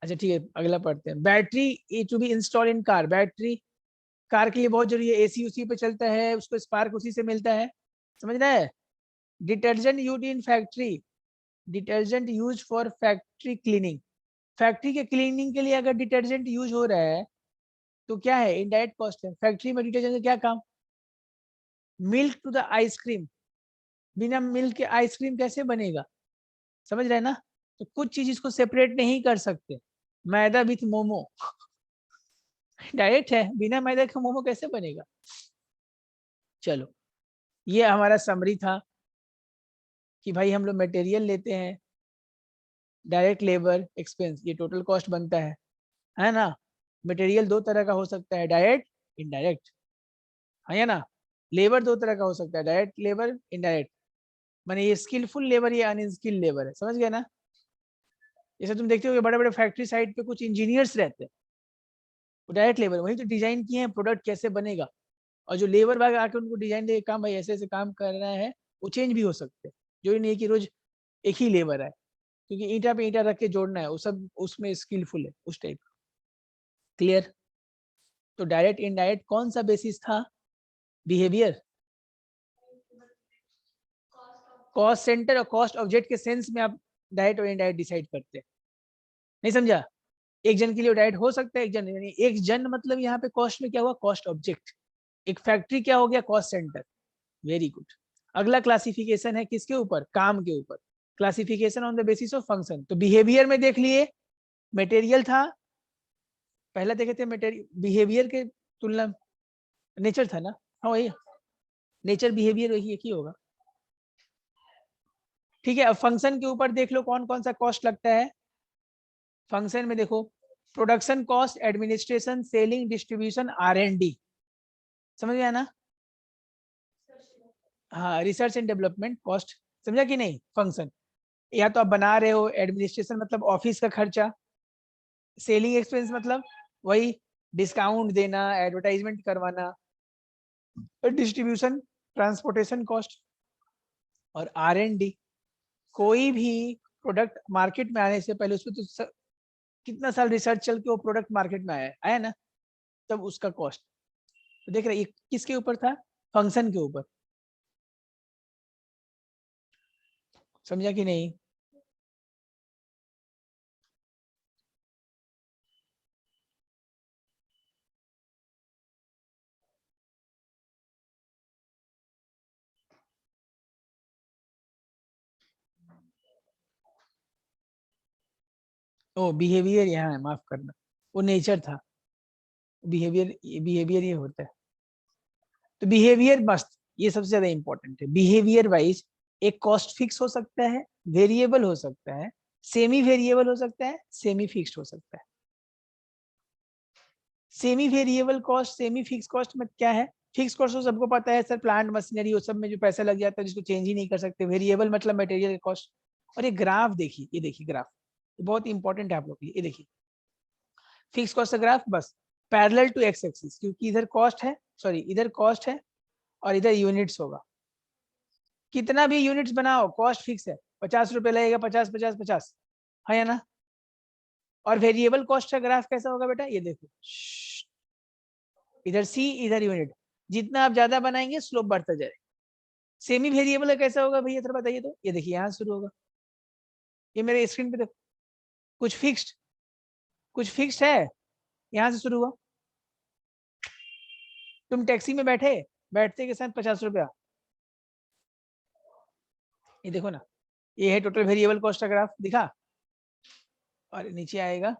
अच्छा ठीक है, अगला पढ़ते हैं। Battery to be install in car, battery car के लिए बहुत जरूरी है, एसी उसी पे चलता है, उसको स्पार्क उसी से मिलता है। समझ रहा है? Detergent use in factory, detergent use for factory cleaning. Factory के क्लीनिंग के लिए अगर डिटर्जेंट यूज हो रहा है तो क्या है, इनडायरेक्ट कॉस्ट है। फैक्ट्री में डिटर्जेंट का क्या काम? मिल्क टू द आइसक्रीम, बिना मिल्क के आइसक्रीम कैसे बनेगा? समझ रहे हैं ना? तो कुछ चीज इसको सेपरेट नहीं कर सकते। मैदा विथ मोमो डायरेक्ट है, बिना मैदा का मोमो कैसे बनेगा। चलो, ये हमारा समरी था कि भाई हम लोग मटेरियल लेते हैं, डायरेक्ट लेबर एक्सपेंस, ये टोटल कॉस्ट बनता है ना। मटेरियल दो तरह का हो सकता है, डायरेक्ट, इनडायरेक्ट, है ना। लेबर दो तरह का हो सकता है, डायरेक्ट लेबर, इनडायरेक्ट। माने ये स्किलफुल लेबर, ये अनस्किल्ड लेबर है, समझ गया ना। जैसे तुम देखते हो कि बड़े बड़े फैक्ट्री साइड पे कुछ इंजीनियर्स रहते हैं, वो डायरेक्ट लेबर, वही तो डिजाइन किए हैं प्रोडक्ट कैसे बनेगा। और जो लेबर भाग आके उनको डिजाइन दे, काम भाई ऐसे ऐसे काम करना है, वो चेंज भी हो सकते हैं। जो नहीं कि रोज एक ही लेबर है, क्योंकि ईंटा पे ईंटा रख के जोड़ना है, वो सब उसमें स्किलफुल है उस टाइप। क्लियर। तो डायरेक्ट इनडायरेक्ट कौन सा बेसिस था, बिहेवियर, कॉस्ट सेंटर और कॉस्ट ऑब्जेक्ट के सेंस में आप डायरेक्ट और इनडायरेक्ट डिसाइड करते हैं। नहीं समझा। एक जन के लिए डायरेक्ट हो सकता है, एक जन, यानी एक जन मतलब यहाँ पे कॉस्ट में क्या हुआ, कॉस्ट ऑब्जेक्ट। एक फैक्ट्री क्या हो गया, कॉस्ट सेंटर। Very good. अगला क्लासिफिकेशन है किसके ऊपर, काम के ऊपर। Classification on the basis of function. तो बिहेवियर में देख लिए, मटेरियल था, पहला देखे थे मटेरियल, बिहेवियर के तुलना, नेचर था ना। हाँ वही, नेचर बिहेवियर वही एक ही होगा। ठीक है, अब फंक्शन के ऊपर देख लो कौन कौन सा कॉस्ट लगता है। फंक्शन में देखो, production cost, administration, selling, distribution, R&D, समझ गया ना। हाँ, रिसर्च एंड डेवलपमेंट कॉस्ट, समझा कि नहीं। फंक्शन, या तो आप बना रहे हो, एडमिनिस्ट्रेशन मतलब ऑफिस का खर्चा, सेलिंग एक्सपेंस मतलब वही डिस्काउंट देना, एडवर्टाइजमेंट करवाना, डिस्ट्रीब्यूशन ट्रांसपोर्टेशन कॉस्ट, और R&D कोई भी प्रोडक्ट मार्केट में आने से पहले उसमें तो कितना साल रिसर्च चल के वो प्रोडक्ट मार्केट में आया आया ना, तब उसका कॉस्ट। तो देख रहे ये किसके ऊपर था, फंक्शन के ऊपर, समझा कि नहीं। ओ बिहेवियर यहाँ है, माफ करना, वो नेचर था। बिहेवियर, बिहेवियर ये होता है। तो बिहेवियर मस्त, ये सबसे ज्यादा इंपॉर्टेंट है। बिहेवियर वाइज एक कॉस्ट फिक्स हो सकता है, वेरिएबल हो सकता है, सेमी वेरिएबल हो सकता है, सेमी फिक्स्ड हो सकता है। Semi variable cost, semi fix cost में क्या है, फिक्स कॉस्ट तो सबको पता है सर, प्लांट मशीनरी वो सब में जो पैसा लग जाता है जिसको चेंज ही नहीं कर सकते। वेरिएबल मतलब मटेरियल कॉस्ट। और ये ग्राफ देखिए, ये देखिए ग्राफ, ये बहुत इंपॉर्टेंट है आप लोग के लिए। ये देखिए फिक्स कॉस्ट का ग्राफ, बस पैरेलल टू एक्स एक्सिस, क्योंकि इधर कॉस्ट है, सॉरी इधर कॉस्ट है और इधर यूनिट्स होगा। कितना भी यूनिट्स बनाओ कॉस्ट फिक्स है, 50 रुपए लगेगा, 50 50 50, है या ना। और वेरिएबल कॉस्ट का ग्राफ कैसा होगा बेटा, ये देखो, इधर सी इधर यूनिट, जितना आप ज्यादा बनाएंगे स्लोप बढ़ता जाएगा। सेमी वेरिएबल का कैसा होगा भैया थोड़ा बताइए तो, ये देखिए यहाँ शुरू होगा, ये मेरे स्क्रीन पे देखो, कुछ फिक्स्ड, कुछ फिक्स्ड है, यहाँ से शुरू हुआ। तुम टैक्सी में बैठे, बैठते के साथ 50 रुपया, ये देखो ना, ये है टोटल वेरिएबल कॉस्ट का ग्राफ दिखा। और नीचे आएगा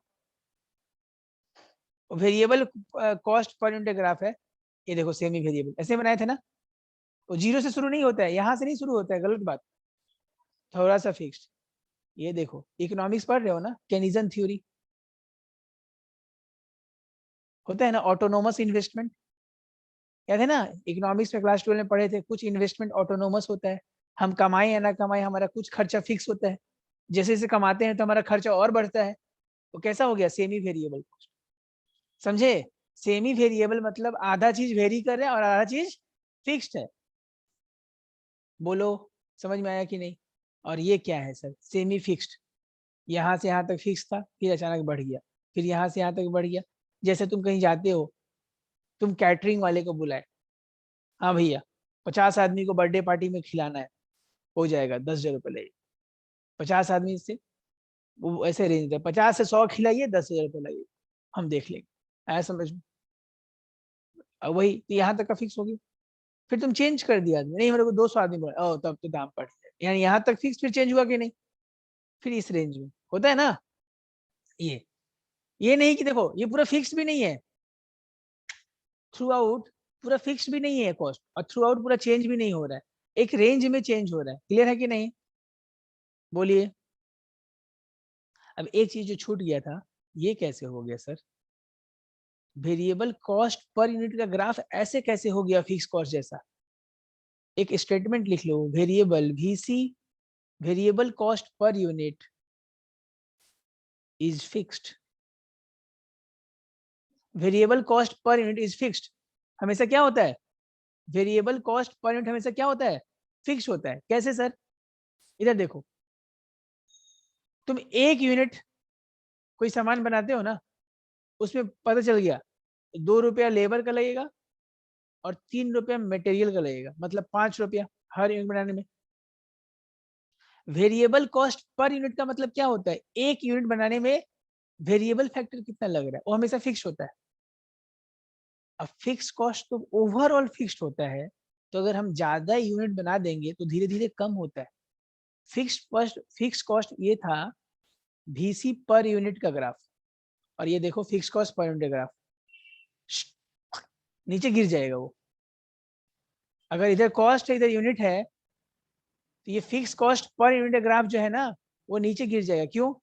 variable cost per unit graph है, ये देखो सेमी वेरिएबल, ऐसे बनाए थे ना। वो जीरो से शुरू नहीं होता है, यहाँ से नहीं शुरू होता है, गलत बात, थोड़ा सा फिक्स्ड। ये देखो इकोनॉमिक्स पढ़ रहे हो ना, केनिजन थ्योरी होता है ना, ऑटोनोमस इन्वेस्टमेंट, याद है ना। इकोनॉमिक्स में क्लास 12 में पढ़े थे, कुछ इन्वेस्टमेंट ऑटोनोमस होता है, हम कमाए या ना कमाए हमारा कुछ खर्चा फिक्स होता है, जैसे जैसे कमाते हैं तो हमारा खर्चा और बढ़ता है। तो कैसा हो गया, सेमी वेरिएबल कॉस्ट, समझे। सेमी वेरिएबल मतलब आधा चीज वेरी कर रहे हैं और आधा चीज फिक्स्ड है। बोलो, समझ में आया कि नहीं। और ये क्या है सर, सेमी फिक्स्ड, यहाँ से यहाँ तक फिक्स था, फिर अचानक बढ़ गया, फिर यहाँ से यहाँ तक बढ़ गया। जैसे तुम कहीं जाते हो, तुम कैटरिंग वाले को बुलाए, हाँ भैया 50 आदमी को बर्थडे पार्टी में खिलाना है, हो जाएगा, 10,000 रुपये लगेगा। 50 आदमी से वो ऐसे रेंज है, 50 से 100 खिलाइए, 10,000 रुपये लगेगा, हम देख लेंगे, ऐसा समझ में। अब वही तो यहाँ तक का फिक्स हो गया। फिर तुम चेंज कर दिया आदमी, नहीं मेरे को 200 आदमी बोला, ओ तब तो दाम बढ़ जाए, यानी यहाँ तक फिक्स, फिर चेंज हुआ कि नहीं, फिर इस रेंज में होता है ना। ये ये नहीं कि देखो ये पूरा फिक्स भी नहीं है, थ्रू आउट पूरा फिक्स भी नहीं है कॉस्ट, और थ्रू आउट पूरा चेंज भी नहीं हो रहा है, एक रेंज में चेंज हो रहा है। क्लियर है कि नहीं? बोलिए। अब एक चीज जो छूट गया था, ये कैसे हो गया sir? Variable cost per unit का ग्राफ ऐसे कैसे हो गया फिक्स कॉस्ट जैसा? एक स्टेटमेंट लिख लो, variable VC, variable cost per unit is fixed. Variable cost per unit is fixed. हमेशा क्या होता है? वेरिएबल कॉस्ट पर यूनिट हमेशा क्या होता है? फिक्स होता है। कैसे सर? इधर देखो, तुम एक यूनिट कोई सामान बनाते हो ना, उसमें पता चल गया 2 रुपया लेबर का लगेगा और 3 रुपया मटेरियल का लगेगा, मतलब 5 रुपया हर यूनिट बनाने में। वेरिएबल कॉस्ट पर यूनिट का मतलब क्या होता है? एक यूनिट बनाने में वेरिएबल फैक्टर कितना लग रहा है, वो हमेशा फिक्स होता है। अब फिक्स कॉस्ट तो ओवरऑल फिक्स्ड होता है, तो अगर हम ज्यादा यूनिट बना देंगे तो धीरे धीरे कम होता है। फिक्स कॉस्ट ये था VC पर यूनिट का ग्राफ, और ये देखो fix cost per unit graph, नीचे गिर जाएगा वो। अगर इधर कॉस्ट है इधर यूनिट है, तो ये fix cost per unit graph जो है ना, वो नीचे गिर जाएगा। क्यों?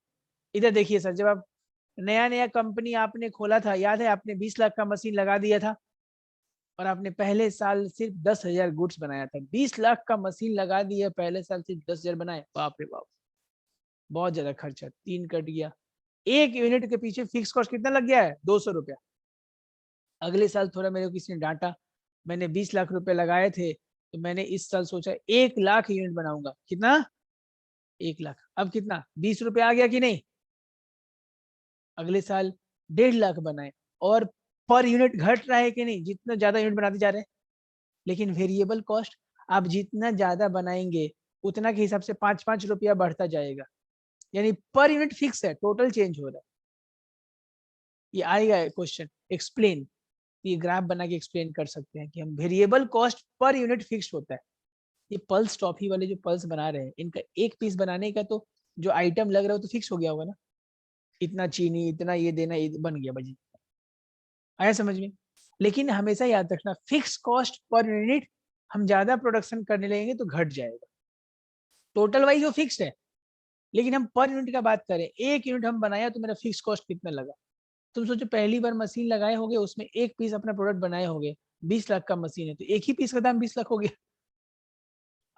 इधर देखिए सर, जब आप नया नया कंपनी आपने खोला था, याद है आपने 20 लाख का मशीन लगा दिया था, और आपने पहले साल सिर्फ 10,000 गुड्स बनाया था। 20 लाख का मशीन लगा दिया, पहले साल सिर्फ 10,000 बनाए। बाप रे बाप, बहुत ज्यादा खर्चा, 3 कट गया। एक यूनिट के पीछे फिक्स कॉस्ट कितना लग गया है? 200 रुपया। अगले साल थोड़ा मेरे को किसी ने डांटा, मैंने 20 लाख रुपए लगाए थे, तो मैंने इस साल सोचा 1 लाख यूनिट बनाऊंगा। कितना? 1 लाख। अब कितना? 20 रुपये आ गया कि नहीं? अगले साल 1.5 लाख बनाए, और पर यूनिट घट रहा है कि नहीं, जितना ज्यादा यूनिट बनाते जा रहे हैं। लेकिन वेरिएबल कॉस्ट आप जितना ज्यादा बनाएंगे, उतना के हिसाब से 5-5 रुपया बढ़ता जाएगा। यानी पर यूनिट फिक्स है, टोटल चेंज हो रहा है। ये आएगा क्वेश्चन, एक्सप्लेन। ये ग्राफ बना के एक्सप्लेन कर सकते हैं कि हम variable cost per unit fix होता है। ये पल्स टॉफी वाले जो पल्स बना रहे हैं, इनका एक पीस बनाने का तो जो आइटम लग रहा है वो तो फिक्स हो गया होगा ना, इतना चीनी, इतना ये देना, ये बन गया भाजी। आया समझ में? लेकिन हमेशा याद रखना, फिक्स कॉस्ट पर यूनिट हम ज्यादा प्रोडक्शन करने लगेंगे तो घट जाएगा। टोटल वाइज वो फिक्स है, लेकिन हम पर यूनिट का बात करें, एक यूनिट हम बनाया तो मेरा फिक्स कॉस्ट कितना लगा। तुम सोचो, पहली बार मशीन लगाए होगे, उसमें एक पीस अपना प्रोडक्ट बनाए होगे, 20 लाख का मशीन है, तो एक ही पीस का दाम 20 लाख हो गया।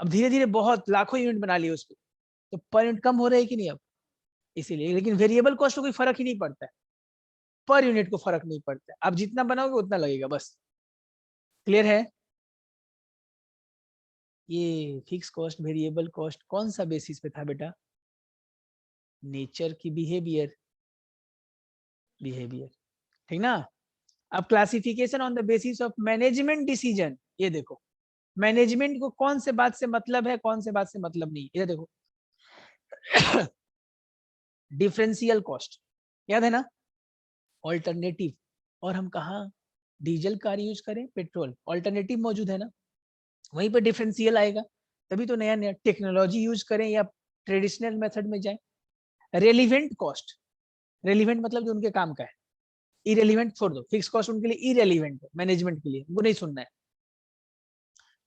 अब धीरे धीरे बहुत लाखों यूनिट बना लिए उसको, तो पर यूनिट कम हो रहा है कि नहीं अब? इसीलिए। लेकिन वेरिएबल कॉस्ट को कोई फर्क ही नहीं पड़ता है, पर यूनिट को फर्क नहीं पड़ता है, आप जितना बनाओगे उतना लगेगा बस। क्लियर है? ये फिक्स कॉस्ट वेरिएबल कॉस्ट कौन सा बेसिस पे था बेटा? नेचर की बिहेवियर, बिहेवियर, ठीक ना? अब classification on the basis of management decision, ये देखो मैनेजमेंट को कौन से बात से मतलब है, कौन से बात से मतलब नहीं, इधर देखो। डिफरेंशियल कॉस्ट, याद है ना? ऑल्टरनेटिव, और हम कहा डीजल कार यूज करें पेट्रोल, ऑल्टरनेटिव मौजूद है ना, वहीं पर डिफरेंशियल आएगा। तभी तो नया नया टेक्नोलॉजी यूज करें या ट्रेडिशनल मेथड में जाए। रेलिवेंट कॉस्ट, रेलिवेंट मतलब जो उनके काम का है, इरेलीवेंट छोड़ दो, फिक्स कॉस्ट उनके लिए इरेलीवेंट है, मैनेजमेंट के लिए उनको नहीं सुनना है।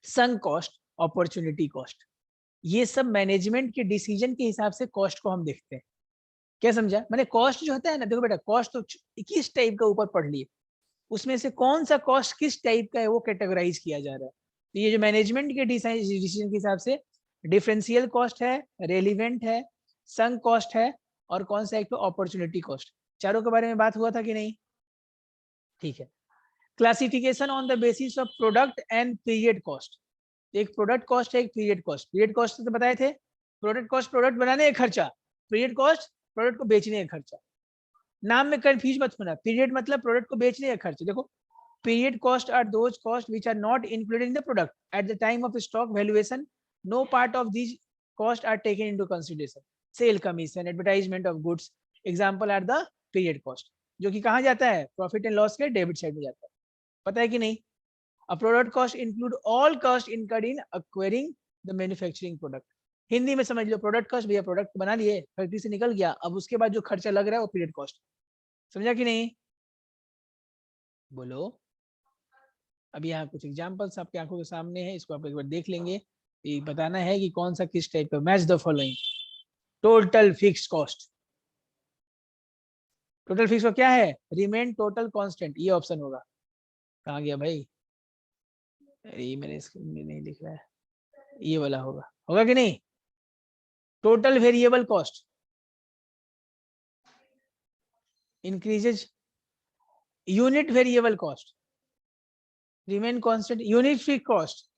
संक कॉस्ट, अपॉर्चुनिटी कॉस्ट, ये सब मैनेजमेंट के डिसीजन के हिसाब से कॉस्ट को हम देखते हैं। क्या समझा मैंने? कॉस्ट जो होता है ना, देखो बेटा, कॉस्ट तो किस टाइप का ऊपर पढ़ लिए, उसमें से कौन सा कॉस्ट किस टाइप का है वो कैटेगराइज किया जा रहा है। तो ये जो मैनेजमेंट के डिसीजन के हिसाब से डिफरेंशियल कॉस्ट है, रेलिवेंट है, संक कॉस्ट है, और कौन सा एक तो अपॉर्चुनिटी कॉस्ट। चारों के बारे में बात हुआ था कि नहीं? ठीक है। Classification on the basis of product and period cost, एक प्रोडक्ट कॉस्ट है, एक पीरियड कॉस्ट। पीरियड कॉस्ट तो बताए थे, प्रोडक्ट कॉस्ट प्रोडक्ट बनाने का खर्चा, पीरियड कॉस्ट प्रोडक्ट को बेचने का खर्चा। नाम में कंफ्यूज मत होना, पीरियड मतलब प्रोडक्ट को बेचने का खर्चा। देखो, period cost are those cost which are not included in the product at the time of stock valuation, no part of these cost are taken into consideration, sale commission, advertisement of goods, example are the period cost, जो कि कहाँ जाता है? प्रॉफिट एंड लॉस के डेबिट साइड में जाता है। पता है कि नहीं? A product cost include all cost incurred in acquiring the manufacturing product। Hindi में समझ लो, प्रोडक्ट कॉस्ट, भैया प्रोडक्ट बना लिए, फैक्ट्री से निकल गया, अब उसके बाद जो खर्चा लग रहा है वो पीरियड कॉस्ट। समझा कि नहीं? बोलो। अभी यहाँ कुछ एग्जांपल्स आपके आंखों के सामने है, इसको आप एक बार देख लेंगे। ये बताना है कि कौन सा किस टाइप का। Match the following. Total fixed cost, total fix का क्या है? रिमेन टोटल कांस्टेंट, ये ऑप्शन होगा। कहाँ गया भाई? अरे ये मेरे स्क्रीन में नहीं दिख रहा है, ये वाला होगा, होगा कि नहीं? Total variable cost increases, unit variable cost remain constant, unit fix cost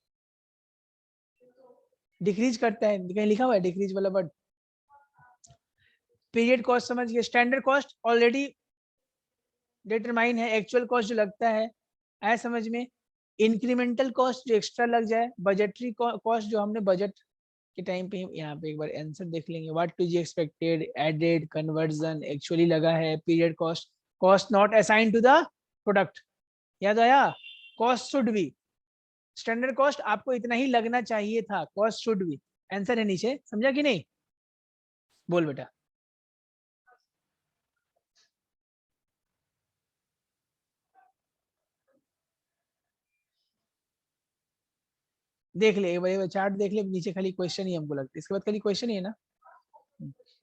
decrease करता है, कहीं लिखा हुआ है डिक्रीज वाला वर्ड? पीरियड कॉस्ट समझ गए। स्टैंडर्ड कॉस्ट ऑलरेडी डिटरमाइन है, एक्चुअल कॉस्ट जो लगता है, आया समझ में? इंक्रीमेंटल कॉस्ट जो एक्स्ट्रा लग जाए, बजटरी कॉस्ट जो हमने बजट के टाइम पे, यहाँ पे एक बार आंसर देख लेंगे। व्हाट टू जी एक्सपेक्टेड, एडेड, कन्वर्जन, एक्चुअली लगा है, period cost, cost not assign to the product, याद आया? Cost should be, standard cost आपको इतना ही लगना चाहिए था, कॉस्ट शुड बी, आंसर है नीचे, समझा कि नहीं? बोल बेटा। देख ले एक बार चार्ट देख ले, नीचे खाली क्वेश्चन ही हमको लगता है, इसके बाद खाली क्वेश्चन ही है ना।